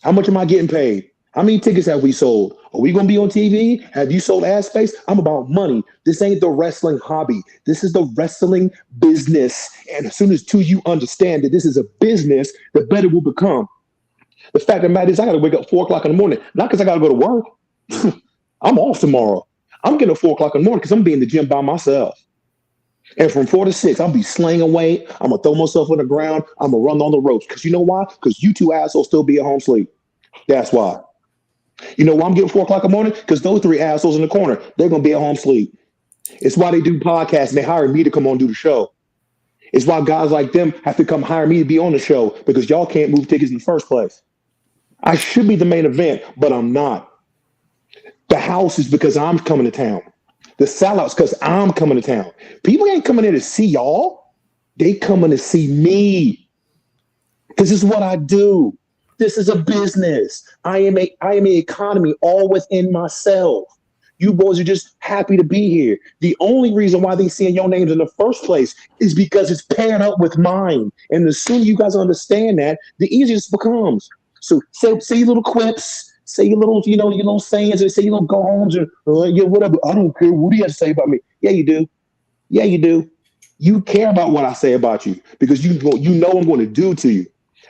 How much am I getting paid? How many tickets have we sold? Are we going to be on TV? Have you sold ad space? I'm about money. This ain't the wrestling hobby. This is the wrestling business. And as soon as two of you understand that this is a business, the better it will become. The fact of the matter is I got to wake up 4 o'clock in the morning, not because I got to go to work. I'm off tomorrow. I'm getting up 4 o'clock in the morning because I'm gonna be in the gym by myself. And from 4 to 6, I'll be slinging weight. I'm going to throw myself on the ground. I'm going to run on the ropes. Because you know why? Because you two assholes still be at home sleep. That's why. You know why I'm getting 4 o'clock in the morning? Because those three assholes in the corner, they're going to be at home sleep. It's why they do podcasts and they hire me to come on and do the show. It's why guys like them have to come hire me to be on the show because y'all can't move tickets in the first place. I should be the main event, but I'm not. The house is because I'm coming to town. The sellouts because I'm coming to town. People ain't coming in to see y'all. They coming to see me. Because this is what I do. This is a business. I am an economy all within myself. You boys are just happy to be here. The only reason why they seeing your names in the first place is because it's paired up with mine. And the sooner you guys understand that, the easier it becomes. So say your little quips, say your little, your little sayings, and say your little go-homes, or whatever. I don't care. What do you have to say about me? Yeah, you do. Yeah, you do. You care about what I say about you because you know what I'm going to do to you.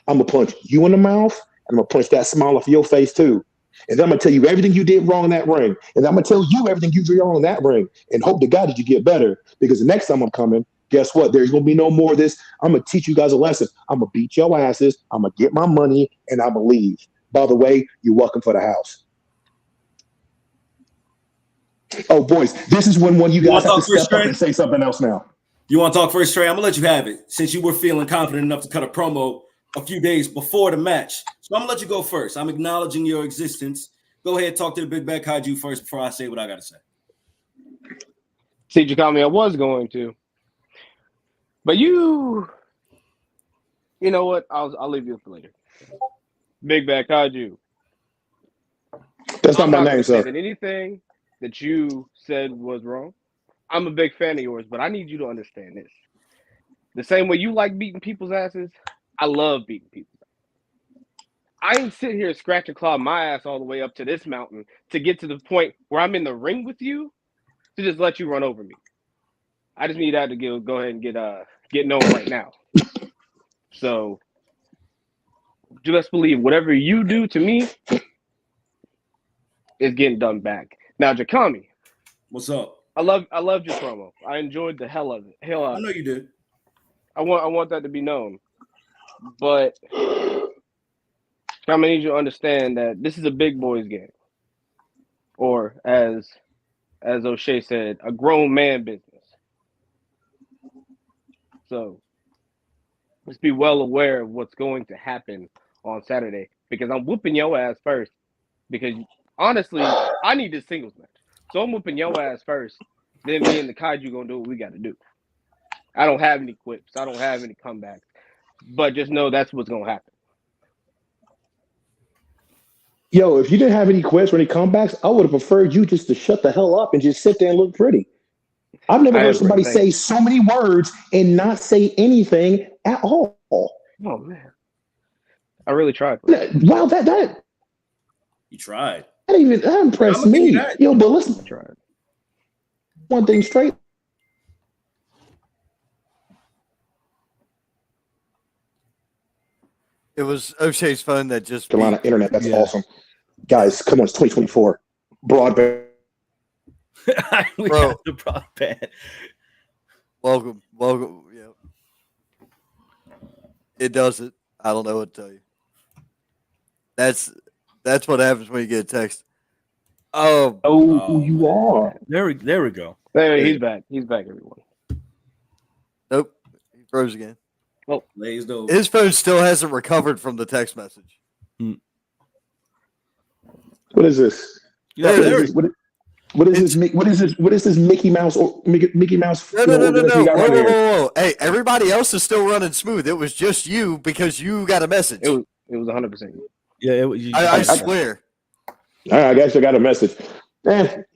I'm going to punch you in the mouth, and I'm going to punch that smile off your face too. And then I'm going to tell you everything you did wrong in that ring. And I'm going to tell you everything you did wrong in that ring. And hope to God that you get better. Because the next time I'm coming, guess what? There's going to be no more of this. I'm going to teach you guys a lesson. I'm going to beat your asses. I'm going to get my money, and I'm going to leave. By the way, you're welcome for the house. Oh, boys, this is when one of you guys have to step up and say something else now. You want to talk first, Trey? I'm going to let you have it since you were feeling confident enough to cut a promo a few days before the match. So I'm going to let you go first. I'm acknowledging your existence. Go ahead, talk to the Big Bad Kaiju first before I say what I got to say. See, Jakami, I was going to. But you know what? I'll leave you for later. Big Bad Kaiju. That's not my name, sir. Anything that you said was wrong. I'm a big fan of yours, but I need you to understand this. The same way you like beating people's asses, I love beating people's asses. I ain't sitting here scratch and claw my ass all the way up to this mountain to get to the point where I'm in the ring with you to just let you run over me. I just need that to go ahead and get known right now. So just believe whatever you do to me is getting done back. Now, Jakami. What's up? I loved your promo. I enjoyed the hell of it. I know you did. I want that to be known. But I need you to understand that this is a big boys game. Or as O'Shea said, a grown man business. So just be well aware of what's going to happen on Saturday because I'm whooping your ass first. Because honestly, I need this singles match. So I'm whooping your ass first. Then me and the Kaiju gonna do what we got to do. I don't have any quips. I don't have any comebacks. But just know that's what's gonna happen. Yo, if you didn't have any quips or any comebacks, I would have preferred you just to shut the hell up and just sit there and look pretty. I've never I heard am somebody great. Thank say you. so many words and not say anything at all. Oh man, I really tried. Bro. Wow, that You tried. that impressed I'ma give you me. that. Yo, but I listen, tried. one thing straight. It was O'Shea's phone that just Carolina beeped. internet, that's Yeah. awesome. Guys, come on, it's 2024. Broadband. We Bro. got the broadband. Welcome. Yeah. It does it. I don't know what to tell you. That's what happens when you get a text. Know who you are. There we go. Hey, he's back. He's back, everyone. Nope. He froze again. Glazed over. His phone still hasn't recovered from the text message. What is this? Yeah, There it there is. What is this? What is this Mickey Mouse or Mickey Mouse? No. organization you got Whoa, right here? whoa. Hey, everybody else is still running smooth. It was just you because you got a message. It was 100%. Yeah, I swear. All right, I guess I got a message.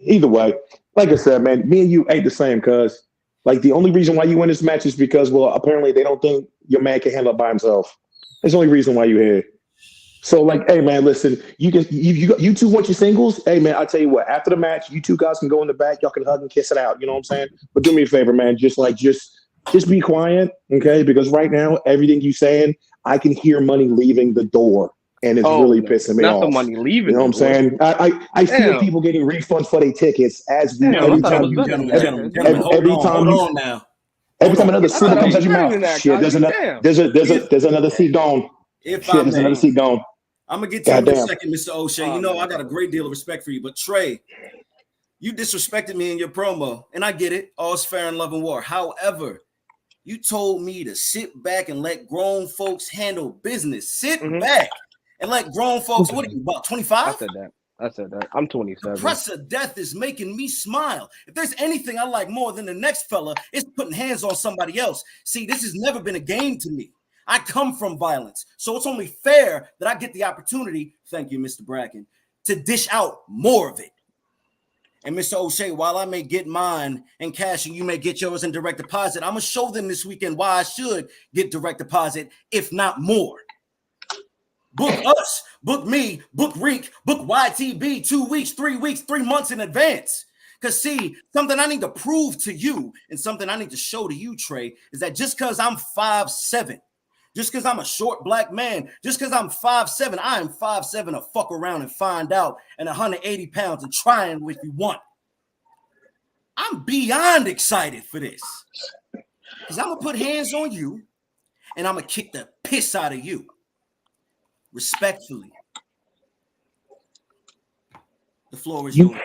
Either way, like I said, man, me and you ain't the same, cuz. Like, the only reason why you win this match is because, well, apparently they don't think your man can handle it by himself. That's the only reason why you're here. So, like, hey, man, listen, you two want your singles? Hey, man, I'll tell you what, after the match, you two guys can go in the back, y'all can hug and kiss it out, you know what I'm saying? But do me a favor, man, just be quiet, okay? Because right now, everything you saying, I can hear money leaving the door, and it's really pissing me not off. the money leaving. You know what I'm saying? I feel Damn. people getting refunds for their tickets as we Damn, every I thought it time was you better than Gentlemen, that. gentlemen, every hold time you- on now. every time another I seat thought it comes was out your better mouth. than that, Shit, there's Kaji. another Damn. there's another seat gone. If Shit, I there's another may, seat gone. I'm gonna get to you in a Goddamn. second, Mr. O'Shea. Oh, You know man. I got a great deal of respect for you, but Trey, you disrespected me in your promo, and I get it. All's fair in love and war. However, you told me to sit back and let grown folks handle business. Sit back and let grown folks. What are you, about 25? I said that. I'm 27. Press of death is making me smile. If there's anything I like more than the next fella, it's putting hands on somebody else. See, this has never been a game to me. I come from violence, so it's only fair that I get the opportunity, thank you, Mr. Bracken, to dish out more of it. And Mr. O'Shea, while I may get mine in cash and you may get yours in direct deposit, I'm going to show them this weekend why I should get direct deposit, if not more. Book us, book me, book Reek, book YTB 2 weeks, 3 weeks, 3 months in advance. Because, see, something I need to prove to you and something I need to show to you, Trey, is that just because I'm 5'7", just because I'm a short black man, just because I'm 5'7", I am 5'7" to fuck around and find out, and 180 pounds and trying if you want. I'm beyond excited for this. Because I'm going to put hands on you, and I'm going to kick the piss out of you. Respectfully. The floor is yours.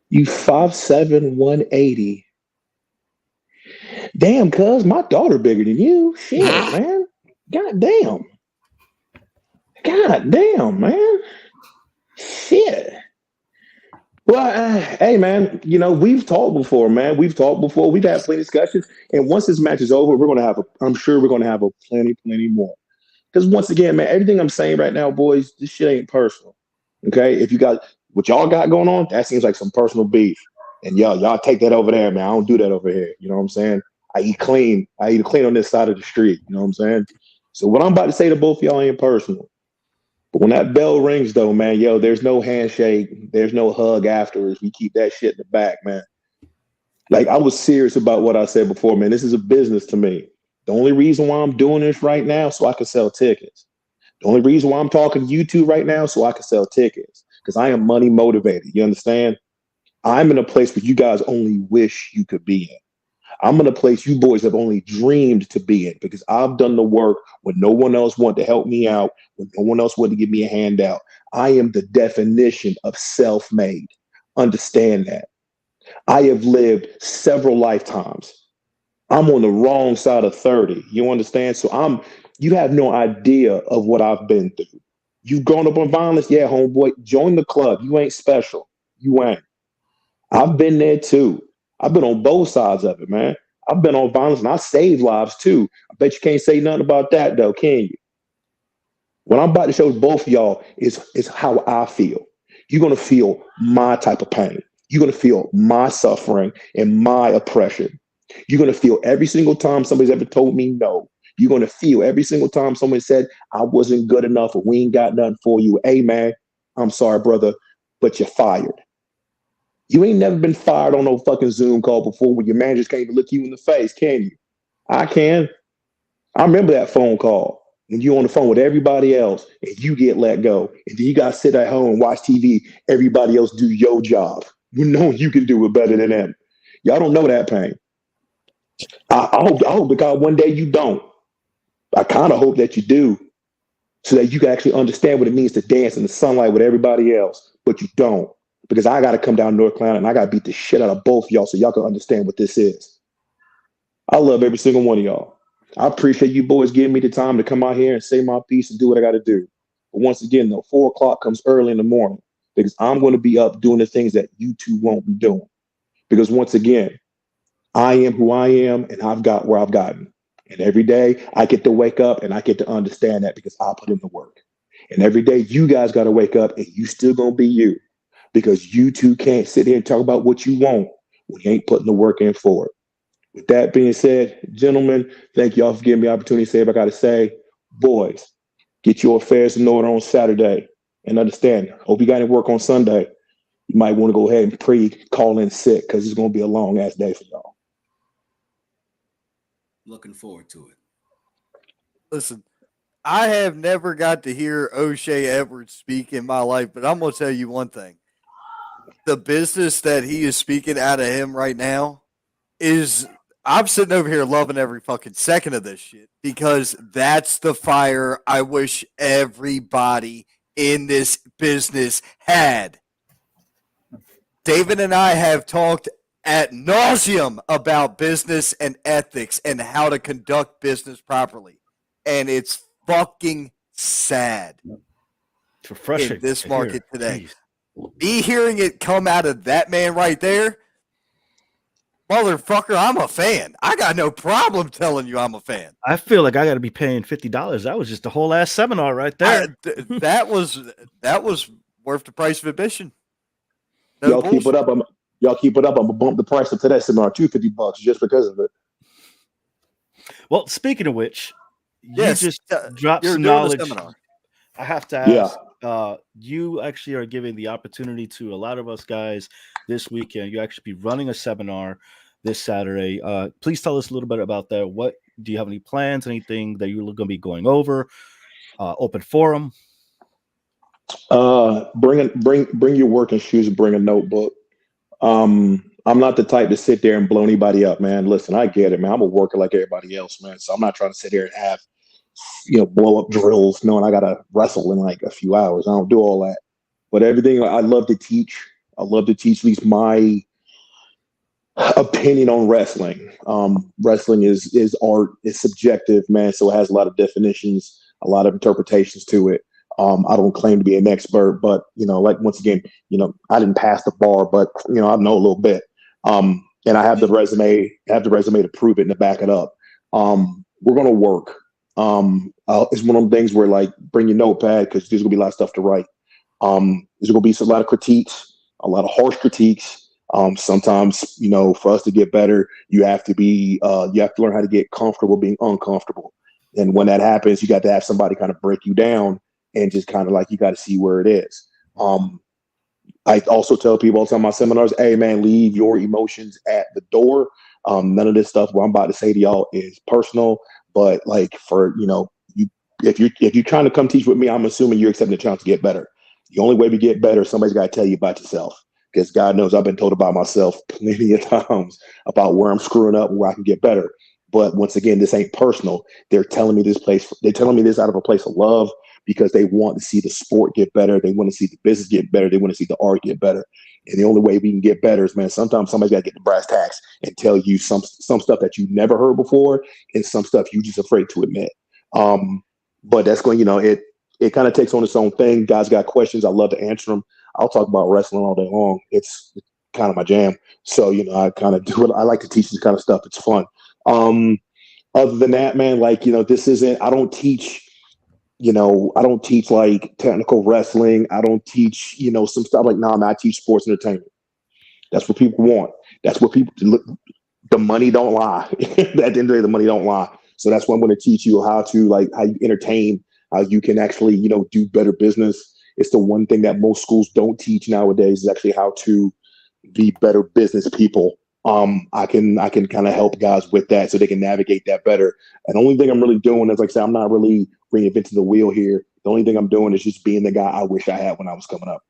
You 5'7", 180. Damn, cuz my daughter bigger than you. Shit, man. God damn, man. Shit. Well, hey, man, you know, we've talked before, man. We've had plenty of discussions. And once this match is over, I'm sure we're going to have plenty more. Because once again, man, everything I'm saying right now, boys, this shit ain't personal. Okay? If you got what y'all got going on, that seems like some personal beef. And y'all take that over there, man. I don't do that over here. You know what I'm saying? I eat clean on this side of the street. You know what I'm saying? So what I'm about to say to both of y'all ain't personal. But when that bell rings, though, man, there's no handshake. There's no hug afterwards. We keep that shit in the back, man. Like, I was serious about what I said before, man. This is a business to me. The only reason why I'm doing this right now so I can sell tickets. The only reason why I'm talking to you two right now so I can sell tickets. Because I am money motivated. You understand? I'm in a place where you guys only wish you could be in. I'm in a place you boys have only dreamed to be in because I've done the work when no one else wanted to help me out, when no one else wanted to give me a handout. I am the definition of self-made. Understand that. I have lived several lifetimes. I'm on the wrong side of 30. You understand? So you have no idea of what I've been through. You've grown up on violence? Yeah, homeboy, join the club. You ain't special. You ain't. I've been there too. I've been on both sides of it, man. I've been on violence and I saved lives too. I bet you can't say nothing about that though, can you? What I'm about to show both of y'all is how I feel. You're gonna feel my type of pain. You're gonna feel my suffering and my oppression. You're gonna feel every single time somebody's ever told me no. You're gonna feel every single time someone said I wasn't good enough or we ain't got nothing for you. Hey man, I'm sorry, brother, but you're fired. You ain't never been fired on no fucking Zoom call before where your managers can't even look you in the face, can you? I can. I remember that phone call when you're on the phone with everybody else and you get let go. And then you got to sit at home and watch TV, everybody else do your job. You know you can do it better than them. Y'all don't know that pain. I hope because one day you don't. I kind of hope that you do so that you can actually understand what it means to dance in the sunlight with everybody else, but you don't. Because I got to come down to North Carolina and I got to beat the shit out of both of y'all so y'all can understand what this is. I love every single one of y'all. I appreciate you boys giving me the time to come out here and say my piece and do what I got to do. But once again, though, 4 o'clock comes early in the morning because I'm going to be up doing the things that you two won't be doing. Because once again, I am who I am and I've got where I've gotten. And every day I get to wake up and I get to understand that because I put in the work. And every day you guys got to wake up and you still going to be you because you two can't sit here and talk about what you want when you ain't putting the work in for it. With that being said, gentlemen, thank y'all for giving me the opportunity to say what I got to say. Boys, get your affairs in order on Saturday and understand. Hope you got to work on Sunday. You might want to go ahead and call in sick because it's going to be a long ass day for y'all. Looking forward to it. Listen, I have never got to hear O'Shea Edwards speak in my life, but I'm going to tell you one thing. The business that he is speaking out of him right now is, I'm sitting over here loving every fucking second of this shit because that's the fire I wish everybody in this business had. David and I have talked ad nauseum about business and ethics and how to conduct business properly. And it's fucking sad It's refreshing in this to market hear. today. Jeez. Me hearing it come out of that man right there, motherfucker, I'm a fan. I got no problem telling you I'm a fan. I feel like I got to be paying $50. That was just a whole ass seminar right there. That was worth the price of admission. No Y'all keep it up. Y'all keep it up. I'm gonna bump the price up to that seminar $250 just because of it. Well, speaking of which, yes, you just dropped some knowledge. I have to ask. You actually are giving the opportunity to a lot of us guys this weekend. You actually be running a seminar this Saturday. Please tell us a little bit about that. What do you have any plans? Anything that you're going to be going over? Open forum. Bring your working shoes and bring a notebook. I'm not the type to sit there and blow anybody up, man. Listen, I get it, man. I'm a worker like everybody else, man. So I'm not trying to sit here and have, blow up drills knowing I got to wrestle in like a few hours. I don't do all that. But everything I love to teach. I love to teach at least my opinion on wrestling. Wrestling is art. It's subjective, man. So it has a lot of definitions, a lot of interpretations to it. I don't claim to be an expert, but once again, I didn't pass the bar, but I know a little bit. And I have the resume. To prove it and to back it up. We're gonna work. It's one of them things where like bring your notepad because there's gonna be a lot of stuff to write. There's gonna be a lot of critiques, a lot of harsh critiques. Sometimes, for us to get better, you have to learn how to get comfortable being uncomfortable. And when that happens, you got to have somebody kind of break you down and just kind of like, you got to see where it is. I also tell people all the time in my seminars, hey man, leave your emotions at the door. None of this stuff what I'm about to say to y'all is personal, but like for, if you're trying to come teach with me, I'm assuming you're accepting the challenge to get better. The only way we get better, somebody's got to tell you about yourself. Because God knows I've been told about myself plenty of times about where I'm screwing up and where I can get better. But once again, this ain't personal. They're telling me this out of a place of love because they want to see the sport get better. They want to see the business get better. They want to see the art get better. And the only way we can get better is, man, sometimes somebody's got to get the brass tacks and tell you some stuff that you never heard before and some stuff you just afraid to admit. But that's going, it kind of takes on its own thing. Guys got questions. I love to answer them. I'll talk about wrestling all day long. It's kind of my jam. So, I kind of do it. I like to teach this kind of stuff. It's fun. Other than that, man, like, this isn't, I don't teach I don't teach like technical wrestling. I don't teach, some stuff like, nah, man, I teach sports entertainment. That's what people want. That's what people look. The money don't lie. At the end of the day, the money don't lie. So that's what I'm going to teach you how you entertain, how you can actually, do better business. It's the one thing that most schools don't teach nowadays is actually how to be better business people. I can kind of help guys with that so they can navigate that better. And the only thing I'm really doing is, like I said, I'm not really reinventing the wheel here. The only thing I'm doing is just being the guy I wish I had when I was coming up.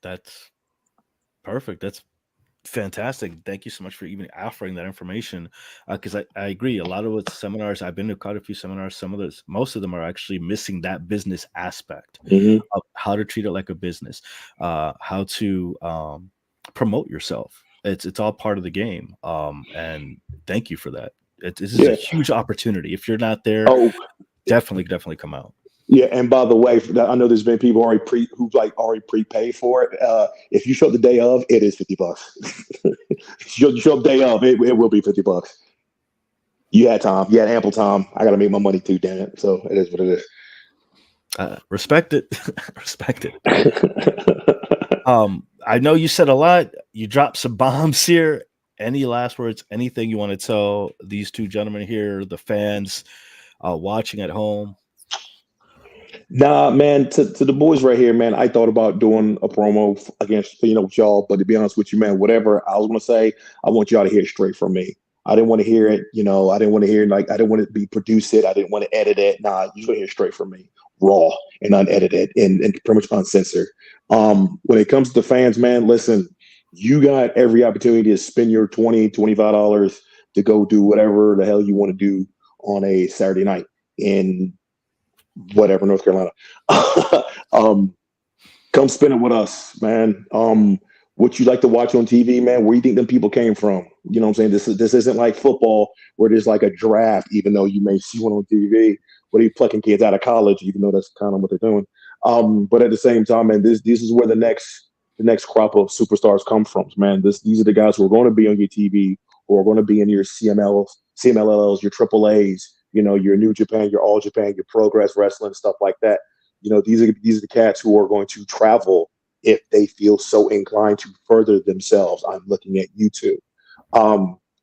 That's perfect. That's fantastic. Thank you so much for even offering that information. Because I agree. A lot of what seminars, I've been to quite a few seminars. Most of them are actually missing that business aspect of how to treat it like a business, how to promote yourself. It's all part of the game. And thank you for that. This is a huge opportunity. If you're not there, definitely come out. Yeah, and by the way, I know there's been people who've already prepaid for it. If you show up the day of, it is $50. You show up the day of, it will be $50. You had time. You had ample time. I got to make my money too, damn it. So it is what it is. Respect it. Respect it. I know you said a lot. You dropped some bombs here. Any last words? Anything you want to tell these two gentlemen here, the fans watching at home? Nah, man, to the boys right here, man, I thought about doing a promo against, with y'all, but to be honest with you, man, whatever I was going to say, I want y'all to hear it straight from me. I didn't want to hear it, I didn't want to hear I didn't want it to be produced it. I didn't want to edit it. Nah, you're going to hear it straight from me, raw and unedited and pretty much uncensored. When it comes to fans, man, listen, you got every opportunity to spend your $20, $25 to go do whatever the hell you want to do on a Saturday night in whatever, North Carolina. Come spend it with us, man. What you like to watch on TV, man, where you think them people came from? You know what I'm saying? This isn't like football where there's like a draft, even though you may see one on TV, where they're plucking kids out of college, even though that's kind of what they're doing. But at the same time, man, this is where the next crop of superstars come from, man. These are the guys who are going to be on your TV, who are going to be in your CMLLs, your AAAs, your New Japan, your All Japan, your Progress Wrestling, stuff like that. These are the cats who are going to travel if they feel so inclined to further themselves. I'm looking at you two.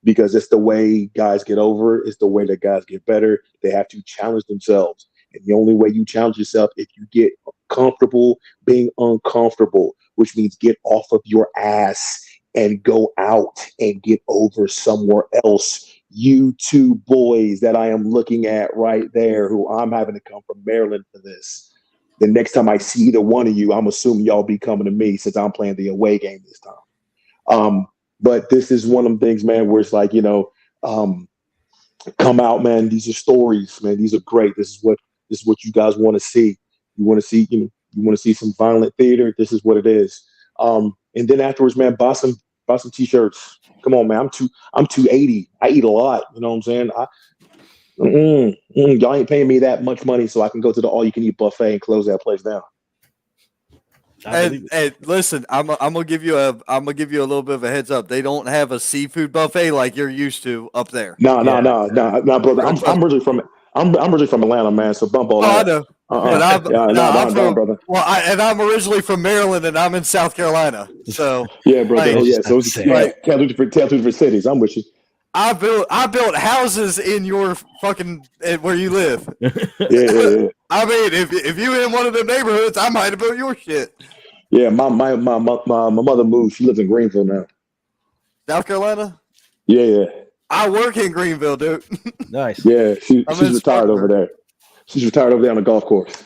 Because it's the way guys get over. It's the way that guys get better. They have to challenge themselves. And the only way you challenge yourself if you get comfortable being uncomfortable, which means get off of your ass and go out and get over somewhere else. You two boys that I am looking at right there, who I'm having to come from Maryland for this. The next time I see either one of you, I'm assuming y'all be coming to me since I'm playing the away game this time. But this is one of them things, man, where it's like, come out, man. These are stories, man. These are great. This is what you guys want to see. You want to see, you want to see some violent theater. This is what it is. And then afterwards, man, buy some t-shirts. Come on, man. I'm 280. I eat a lot. You know what I'm saying? Y'all ain't paying me that much money so I can go to the all-you-can-eat buffet and close that place down. And listen, I'm gonna give you a little bit of a heads up. They don't have a seafood buffet like you're used to up there. No, brother. I'm originally from Atlanta, man. So bump all that. I know. But I'm brother. Well, I'm originally from Maryland and I'm in South Carolina. So yeah, brother. Like, So it's tell two different cities. I'm with you. I built houses in your fucking where you live. Yeah. I mean, if you in one of them neighborhoods, I might have built your shit. Yeah, my mother moved. She lives in Greenville now. South Carolina? Yeah. I work in Greenville, dude. Nice. Yeah, she's retired over there. She's retired over there on the golf course.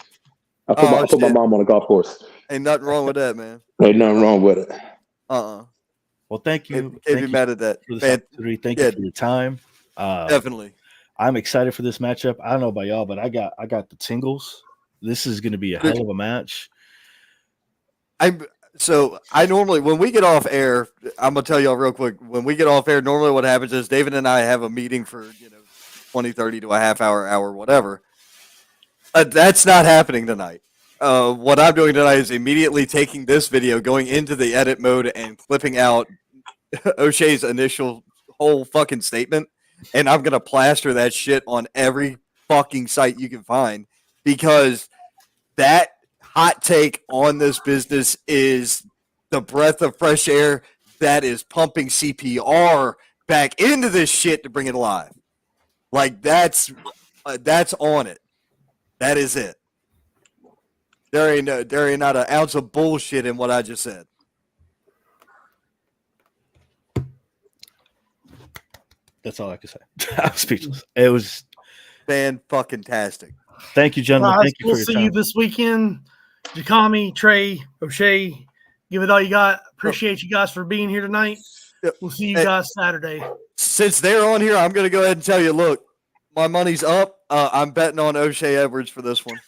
I put my mom on a golf course. Ain't nothing wrong with that, man. Ain't nothing wrong with it. Well, thank you. Can't be mad at that. Thank you for your time. Definitely. I'm excited for this matchup. I don't know about y'all, but I got the tingles. This is going to be a hell of a match. I normally, when we get off air, I'm gonna tell y'all real quick. When we get off air, normally what happens is David and I have a meeting for 20, 30 to a half hour, whatever. That's not happening tonight. What I'm doing tonight is immediately taking this video, going into the edit mode, and clipping out O'Shea's initial whole fucking statement, and I'm gonna plaster that shit on every fucking site you can find, because that hot take on this business is the breath of fresh air that is pumping CPR back into this shit to bring it alive. Like that's on it. That is it. There ain't not an ounce of bullshit in what I just said. That's all I can say. I'm speechless. It was fan-fucking-tastic. Thank you, gentlemen. Guys, Thank you we'll for your see time. you this weekend. Jakami, Trey, O'Shea, give it all you got. Appreciate you guys for being here tonight. Yep. We'll see you Hey. guys Saturday. Since they're on here, I'm going to go ahead and tell you, look, my money's up. I'm betting on O'Shea Edwards for this one.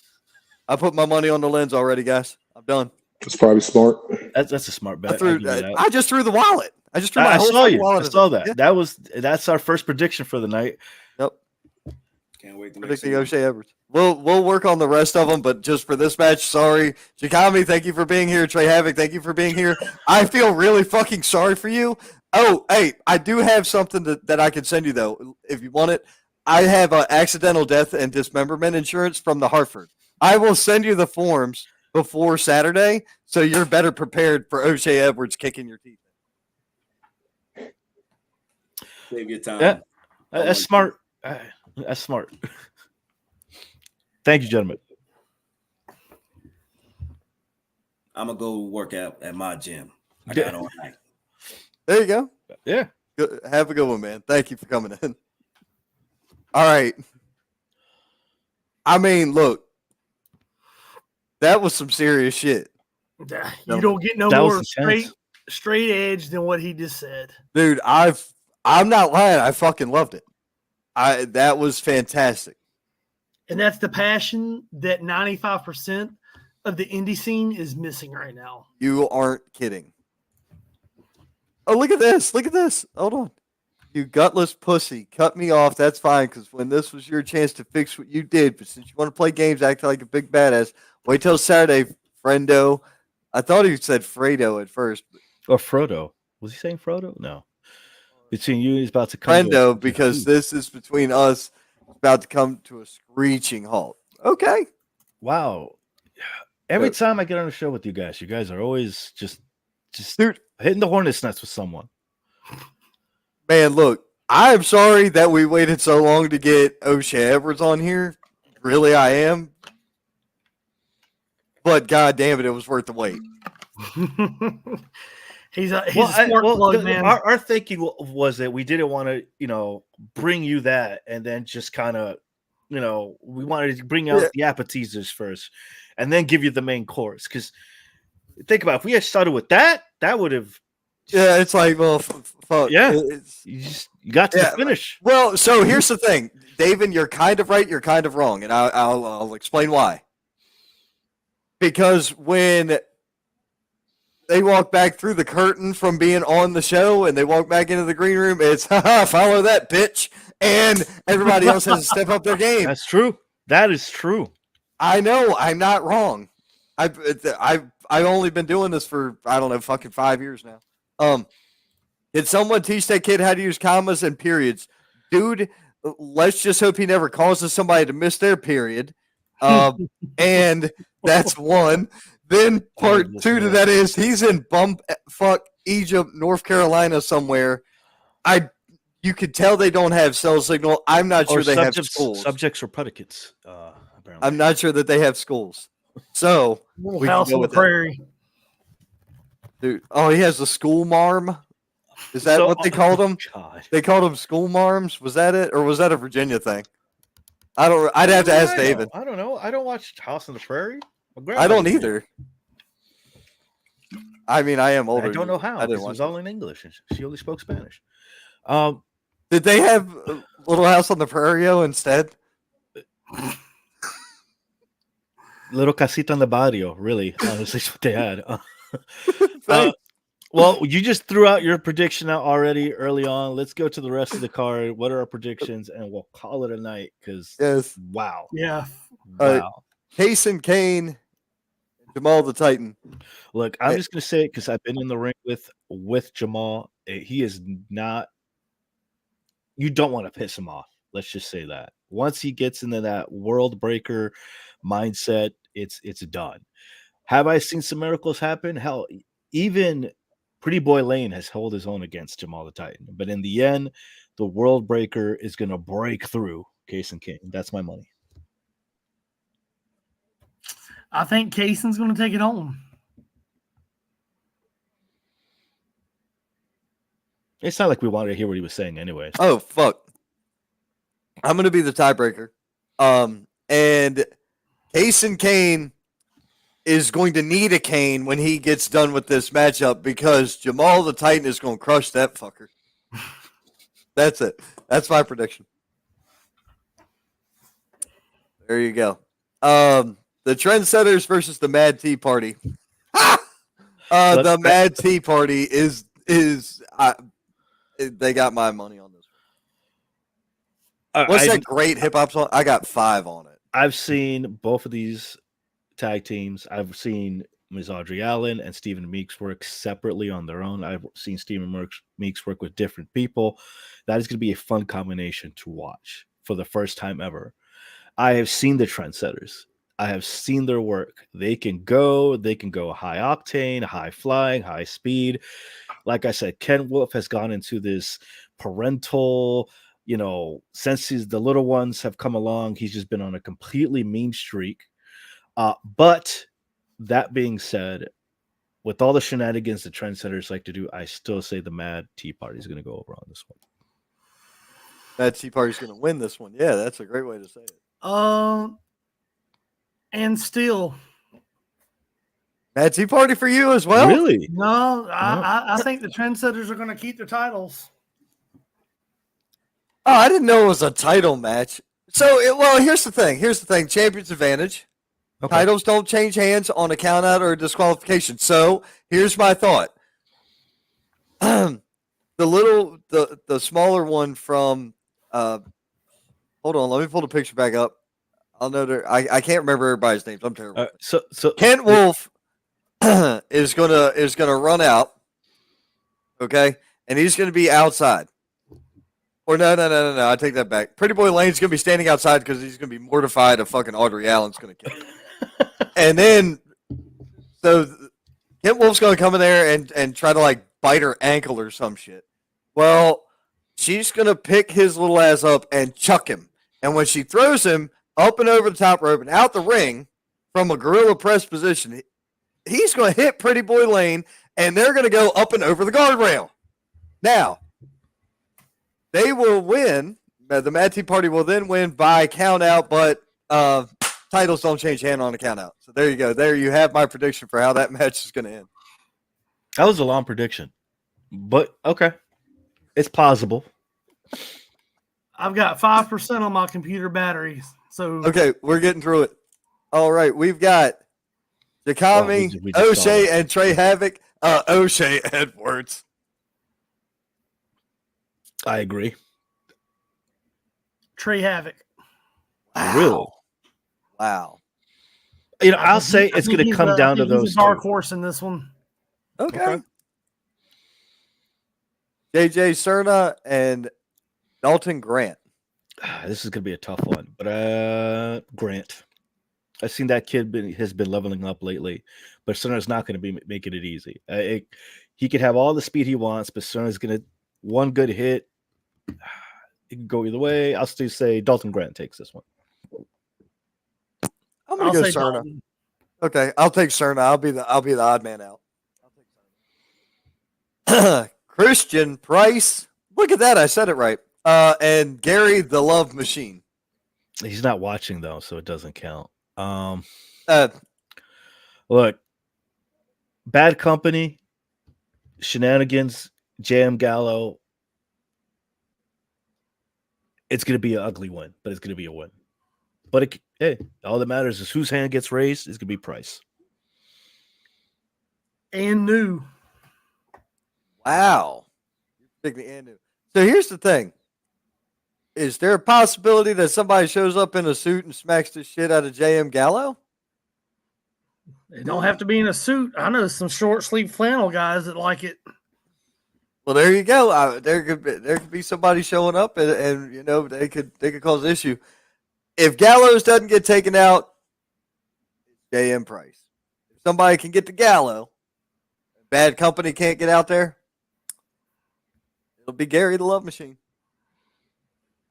I put my money on the lens already, guys. I'm done. It's probably smart. That's a smart bet. I just threw the wallet. I just threw my I whole saw fucking you. wallet. I saw that. Yeah. That's our first prediction for the night. Yep. Can't wait to make Predicting some- O'Shea Edwards. We'll work on the rest of them, but just for this match, sorry. Jakami, thank you for being here. Trey Havoc, thank you for being here. I feel really fucking sorry for you. Oh, hey, I do have something that I can send you, though, if you want it. I have accidental death and dismemberment insurance from the Hartford. I will send you the forms before Saturday, so you're better prepared for O'Shea Edwards kicking your teeth. Save your time. Yeah, that's smart. That's smart. Thank you, gentlemen. I'm gonna go work out at my gym. I got all night. There you go. Yeah. Good. Have a good one, man. Thank you for coming in. All right. I mean, look, that was some serious shit. You don't get no That was more intense. straight edge than what he just said. Dude, I'm not lying. I fucking loved it. That was fantastic. And that's the passion that 95% of the indie scene is missing right now. You aren't kidding. Oh, look at this. Look at this. Hold on. You gutless pussy. Cut me off. That's fine, because when this was your chance to fix what you did, but since you want to play games, act like a big badass, wait till Saturday, friendo. I thought he said Fredo at first. Or Frodo. Was he saying Frodo? No. Between you, he's about to come. Friendo, because this is between us. It's about to come to a screeching halt. Okay. Wow. Every time I get on a show with you guys are always just Dude, hitting the hornet's nest with someone. man, look, I'm sorry that we waited so long to get O'Shea Edwards on here. Really, I am. But god damn it, it was worth the wait. He's a smart plug, man. Our thinking was that we didn't want to, bring you that and then just kind of, we wanted to bring out the appetizers first and then give you the main course. Because think about it, if we had started with that would have. Yeah, it's like, well, fuck. Yeah, you got to the finish. Well, so here's the thing, David, you're kind of right, you're kind of wrong, and I'll explain why. Because when they walk back through the curtain from being on the show and they walk back into the green room, it's follow that bitch, and everybody else has to step up their game. That's true. That is true. I know. I'm not wrong. I've only been doing this for, I don't know, fucking 5 years now. Did someone teach that kid how to use commas and periods? Dude, let's just hope he never causes somebody to miss their period. And that's one. Then part two to that is he's in bumfuck Egypt, North Carolina somewhere. You could tell they don't have cell signal. I'm not sure they have schools. Subjects or predicates. Apparently. I'm not sure that they have schools. So we House can go on the with that. prairie. Dude, oh, he has a school marm. Is that what they called him? God. They called him school marms. Was that it, or was that a Virginia thing? I'd have to ask David. I don't know. I don't watch House on the Prairie. I don't either. I mean, I am older. I don't know how. I didn't It was watch all in English. She only spoke Spanish. Did they have Little House on the Prairie instead? Little Casita en the Barrio, really. Honestly, is what they had. Well, you just threw out your prediction out already early on. Let's go to the rest of the card. What are our predictions? And we'll call it a night because, wow. Yeah. Wow. Case and Kane, Jamal the Titan. Look, I'm just going to say it because I've been in the ring with Jamal. He is not – you don't want to piss him off. Let's just say that. Once he gets into that world breaker mindset, it's done. Have I seen some miracles happen? Hell, even Pretty Boy Lane has held his own against Jamal the Titan. But in the end, the world breaker is going to break through Case and King. That's my money. I think Kaysen's going to take it home. It's not like we wanted to hear what he was saying anyway. Oh, fuck. I'm going to be the tiebreaker. And Case Kane is going to need a cane when he gets done with this matchup because Jamal the Titan is going to crush that fucker. That's it. That's my prediction. There you go. The Trendsetters versus the Mad Tea Party. The Mad Tea Party is they got my money on this. What's that great hip hop song? I got 5 on it. I've seen both of these tag teams. I've seen Ms. Audrey Allen and Stephen Meeks work separately on their own. I've seen Stephen Meeks work with different people. That is going to be a fun combination to watch for the first time ever. I have seen the Trendsetters. I have seen their work. They can go high octane, high flying, high speed. Like I said, Ken Wolf has gone into this parental, since the little ones have come along, he's just been on a completely mean streak. But that being said, with all the shenanigans the Trendsetters like to do, I still say the Mad Tea Party is going to go over on this one. Mad Tea Party is going to win this one. Yeah, that's a great way to say it. And still, Mad Tea Party for you as well? Really? No, I think the Trendsetters are going to keep their titles. Oh, I didn't know it was a title match. So, here's the thing. Champion's advantage. Okay. Titles don't change hands on a count out or a disqualification. So, here's my thought. The smaller one from hold on, let me pull the picture back up. I'll know that I can't remember everybody's names. I'm terrible. So Kent Wolf is gonna run out. Okay, and he's gonna be outside. Or no. I take that back. Pretty Boy Lane's gonna be standing outside because he's gonna be mortified of fucking Audrey Allen's gonna kill him. And then, so Kent Wolf's gonna come in there and try to like bite her ankle or some shit. Well, she's gonna pick his little ass up and chuck him. And when she throws him up and over the top rope and out the ring from a gorilla press position, he's gonna hit Pretty Boy Lane, and they're gonna go up and over the guardrail. Now, they will win. The Mad Tea Party will then win by count out, but titles don't change hand on a count out. So there you go. There you have my prediction for how that match is going to end. That was a long prediction, but okay. It's plausible. I've got 5% on my computer batteries. So okay, we're getting through it. All right, we've got Jakami, O'Shea, and Trey Havoc. O'Shea Edwards. I agree. Trey Havoc. Wow. Really? Wow. I'll say it's going to come down to those. He's a dark horse in this one. Okay. JJ Cerna and Dalton Grant. This is going to be a tough one, but Grant. I've seen that kid has been leveling up lately, but Cerna's not going to be making it easy. He could have all the speed he wants, but Cerna's going to one good hit. It can go either way. I'll still say Dalton Grant takes this one. I'm going to go Cerna. Dalton. Okay, I'll take Cerna. I'll be the odd man out. I'll take Cerna. Christian Price. Look at that. I said it right. And Gary the Love Machine. He's not watching though, so it doesn't count. Look, Bad Company, Shenanigans, JM Gallo. It's going to be an ugly win, but it's going to be a win. But hey, all that matters is whose hand gets raised. It's going to be Price. And new. Wow. And new. So here's the thing. Is there a possibility that somebody shows up in a suit and smacks the shit out of JM Gallo? They don't have to be in a suit. I know some short sleeve flannel guys that like it. Well, there you go. There could be somebody showing up, and they could cause issue. If Gallows doesn't get taken out, it's JM Price. If somebody can get to Gallo, bad company can't get out there, it'll be Gary the Love Machine.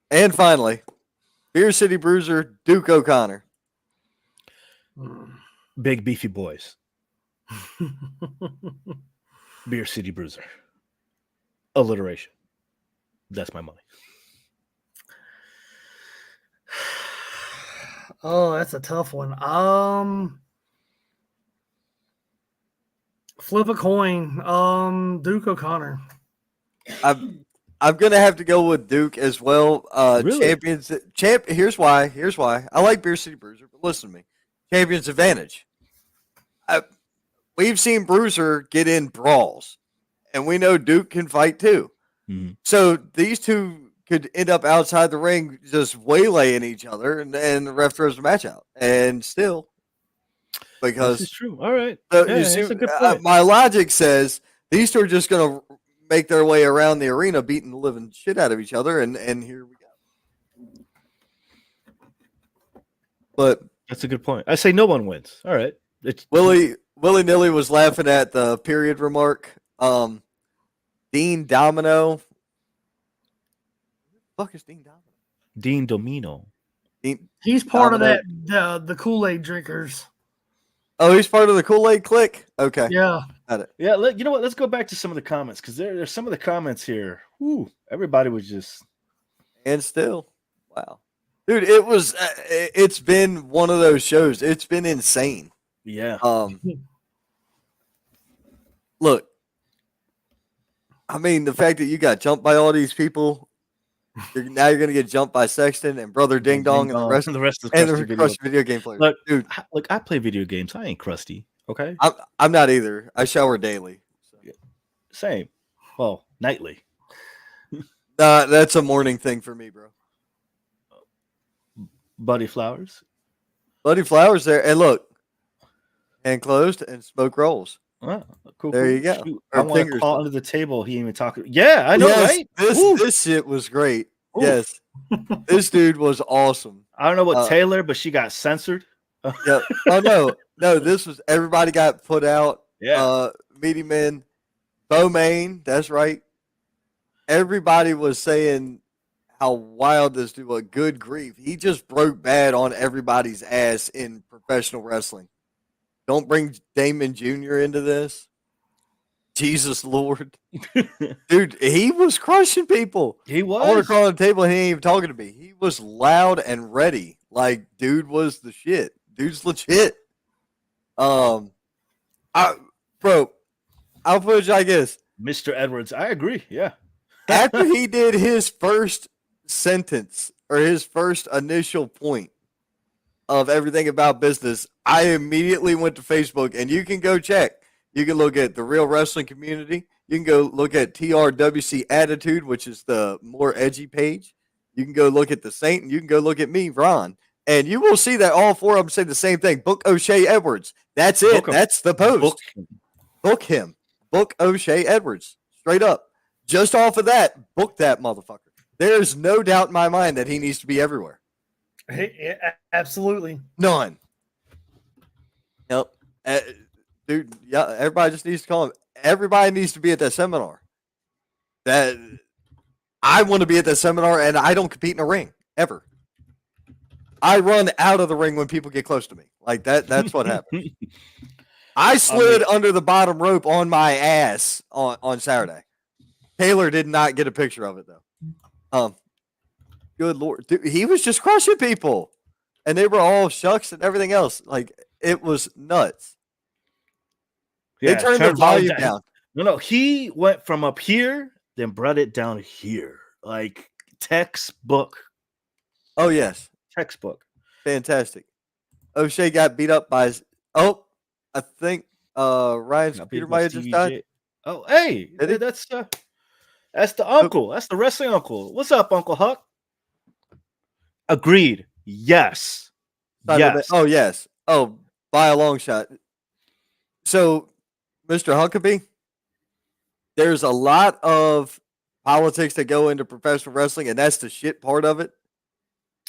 And finally, Beer City Bruiser Duke O'Connor. Big beefy boys. Beer City Bruiser. Alliteration. That's my money. Oh, that's a tough one. Flip a coin. Duke O'Connor. I'm gonna have to go with Duke as well. Really? Here's why. I like Beer City Bruiser, but listen to me. Champion's advantage. We've seen Bruiser get in brawls, and we know Duke can fight too. Mhm. So these two could end up outside the ring just waylaying each other, and the ref throws the match out. And still, because This is true. All right. So, Yeah, you that's see, a good point. my logic says these two are just going to make their way around the arena, beating the living shit out of each other, and here we go. But That's a good point. I say no one wins. All right. It's Willie Nilly was laughing at the period remark. Dean Domino. Who the fuck is Dean Domino? Dean Domino. He's part Domino. of that the Kool-Aid drinkers. Oh, he's part of the Kool-Aid clique? Okay. Yeah. Got it. Yeah, you know what? Let's go back to some of the comments because there's some of the comments here. Whew, everybody was just And still, wow. Dude, it's been one of those shows. It's been insane. yeah. Look, I mean, the fact that you got jumped by all these people, now you're going to get jumped by Sexton and Brother Ding Dong and the rest of of the the crusty video game players. Look, Dude, look, I play video games. I ain't crusty. Okay, I'm not either. I shower daily. So. same. Well, nightly. Nah, that's a morning thing for me, bro. Buddy Flowers. Bloody Flowers there. And look, hand closed and smoke rolls. Oh, cool. There cool. you go. Shoot, Or I want to fingers. call under the table. He ain't even talking. Yeah, I know, Yes, right? This shit was great. Ooh. Yes. This dude was awesome. I don't know what Taylor, but she got censored. Yeah. Oh no, this was everybody got put out. Yeah. Meaty Men, Beaumain, that's right. Everybody was saying how wild this dude was. Good grief. He just broke bad on everybody's ass in professional wrestling. Don't bring Damon Jr. into this. Jesus Lord. Dude, he was crushing people. He was. I want to call on the table and he ain't even talking to me. He was loud and ready. Like, dude was the shit. Dude's legit. Bro, I'll put it like this. Mr. Edwards. I agree. Yeah. After he did his first sentence or his first initial point of everything about business, I immediately went to Facebook, and you can go check. You can look at the Real Wrestling Community. You can go look at TRWC Attitude, which is the more edgy page. You can go look at the Saint, and you can go look at me, Ron. And you will see that all four of them say the same thing. Book O'Shea Edwards. That's it. Book him. That's the post. Book him. Book O'Shea Edwards. Straight up. Just off of that, book that motherfucker. There's no doubt in my mind that he needs to be everywhere. Absolutely. None. Nope. Dude, yeah, everybody just needs to call him. Everybody needs to be at that seminar. That I want to be at that seminar, and I don't compete in a ring ever. I run out of the ring when people get close to me. Like that. That's what happens. I slid under the bottom rope on my ass on Saturday. Taylor did not get a picture of it though. Good Lord, dude, he was just crushing people, and they were all shucks and everything else. Like it was nuts. Yeah, They turned the volume down. No, he went from up here, then brought it down here. Like textbook. Oh yes, Textbook. fantastic. O'Shea got beat up by. I think Ryan's Got computer beat might by have just Stevie died. J. Oh, hey, Did he? that's the uncle. That's the wrestling uncle. What's up, Uncle Huck? Agreed. Yes. Yes. Oh yes. Oh, by a long shot. So, Mr. Huckabee, there's a lot of politics that go into professional wrestling, and that's the shit part of it.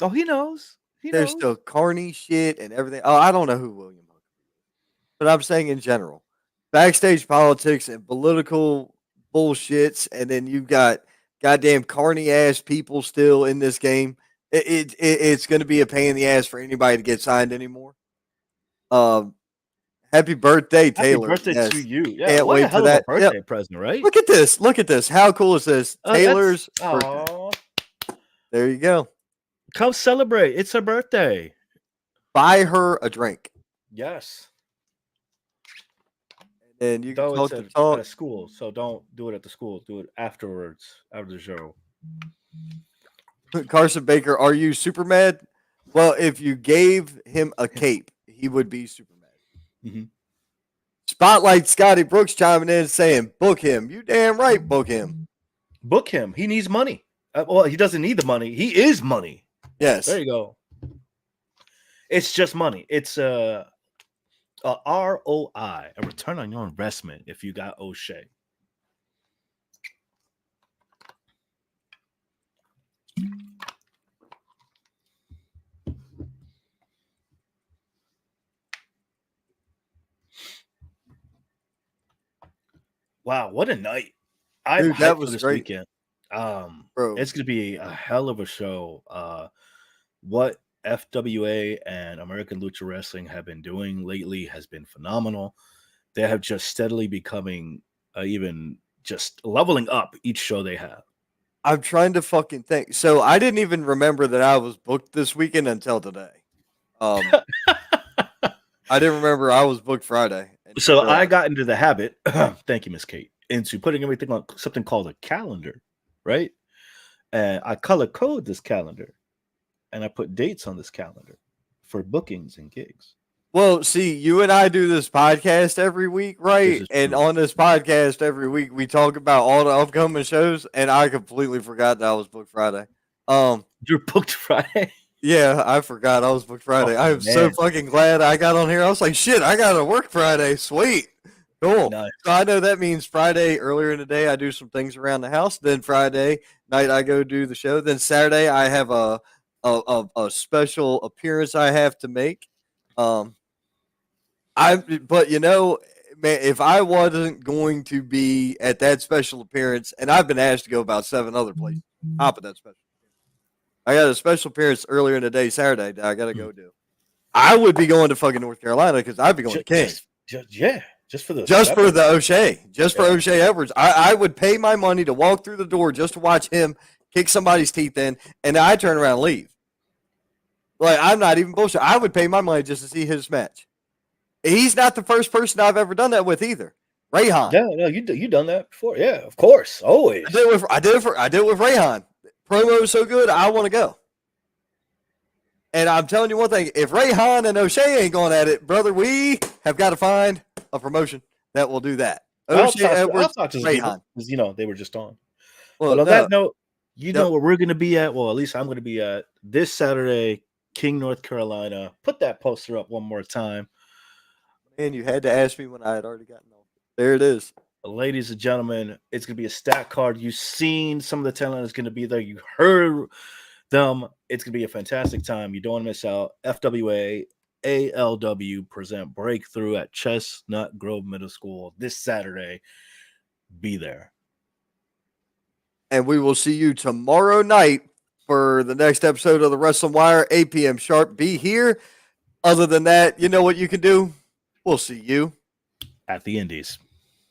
Oh, he knows. There's still Carney shit and everything. Oh, I don't know who William Hooker is, but I'm saying in general, backstage politics and political bullshits, and then you've got goddamn Carney ass people still in this game. It's going to be a pain in the ass for anybody to get signed anymore. Happy birthday, Taylor! Happy birthday Yes. to you. Yeah, Can't what wait a hell for that. of a birthday present, right? Look at this! Look at this! How cool is this? Taylor's birthday. Aw. There you go. Come celebrate. It's her birthday. Buy her a drink, Yes. and you can Though talk it's the at talk. a school, so don't do it at the school. Do it afterwards, after the show. Carson Baker, are you super mad? Well, if you gave him a cape, he would be super mad. Mhm. Spotlight Scotty Brooks chiming in saying, book him. You damn right, book him. Book him. He needs money. Well, he doesn't need the money. He is money. Yes. There you go. It's just money. It's a ROI, a return on your investment if you got O'Shea. Wow, what a night. I'm Dude, hyped that for was this great. weekend. Bro. It's gonna be a hell of a show. What FWA and American Lucha Wrestling have been doing lately has been phenomenal. They have just steadily becoming even just leveling up each show they have. I'm trying to fucking think. So I didn't even remember that I was booked this weekend until today. I didn't remember I was booked Friday. So I got into the habit, thank you, Miss Kate, into putting everything on something called a calendar, right? And I color code this calendar, and I put dates on this calendar for bookings and gigs. Well, see, you and I do this podcast every week, right? And on this podcast every week, we talk about all the upcoming shows, and I completely forgot that I was booked Friday. You're booked Friday? Yeah, I forgot I was booked Friday. Oh, I'm so man. fucking glad I got on here. I was like, shit, I got to work Friday. Sweet. Cool. Nice. So I know that means Friday earlier in the day, I do some things around the house. Then Friday night, I go do the show. Then Saturday, I have a special appearance I have to make. But you know, man, if I wasn't going to be at that special appearance, and I've been asked to go about 7 other places, top of that special. I got a special appearance earlier in the day, Saturday, that I got to go do. I would be going to fucking North Carolina because I'd be going to King. Just for the O'Shea. Just for O'Shea Edwards. I would pay my money to walk through the door just to watch him kick somebody's teeth in, and I turn around and leave. Like, I'm not even bullshit. I would pay my money just to see his match. He's not the first person I've ever done that with either. Rayhan. Yeah, no, you done that before. Yeah, of course, always. I did it with Rayhan. Promo is so good, I want to go. And I'm telling you one thing: if Rayhan and O'Shea ain't going at it, brother, we have got to find a promotion that will do that. O'Shea Edwards, Rayhan, because they were just on. Well, but on that note, know where we're going to be at. Well, at least I'm going to be at this Saturday, King, North Carolina. Put that poster up one more time. Man, you had to ask me when I had already gotten on. There it is. Ladies and gentlemen, it's going to be a stat card. You've seen some of the talent is going to be there. You heard them. It's going to be a fantastic time. You don't want to miss out. FWA, ALW present Breakthrough at Chestnut Grove Middle School this Saturday. Be there. And we will see you tomorrow night for the next episode of the Wrestling Wire, 8 p.m. sharp. Be here. Other than that, you know what you can do? We'll see you at the Indies.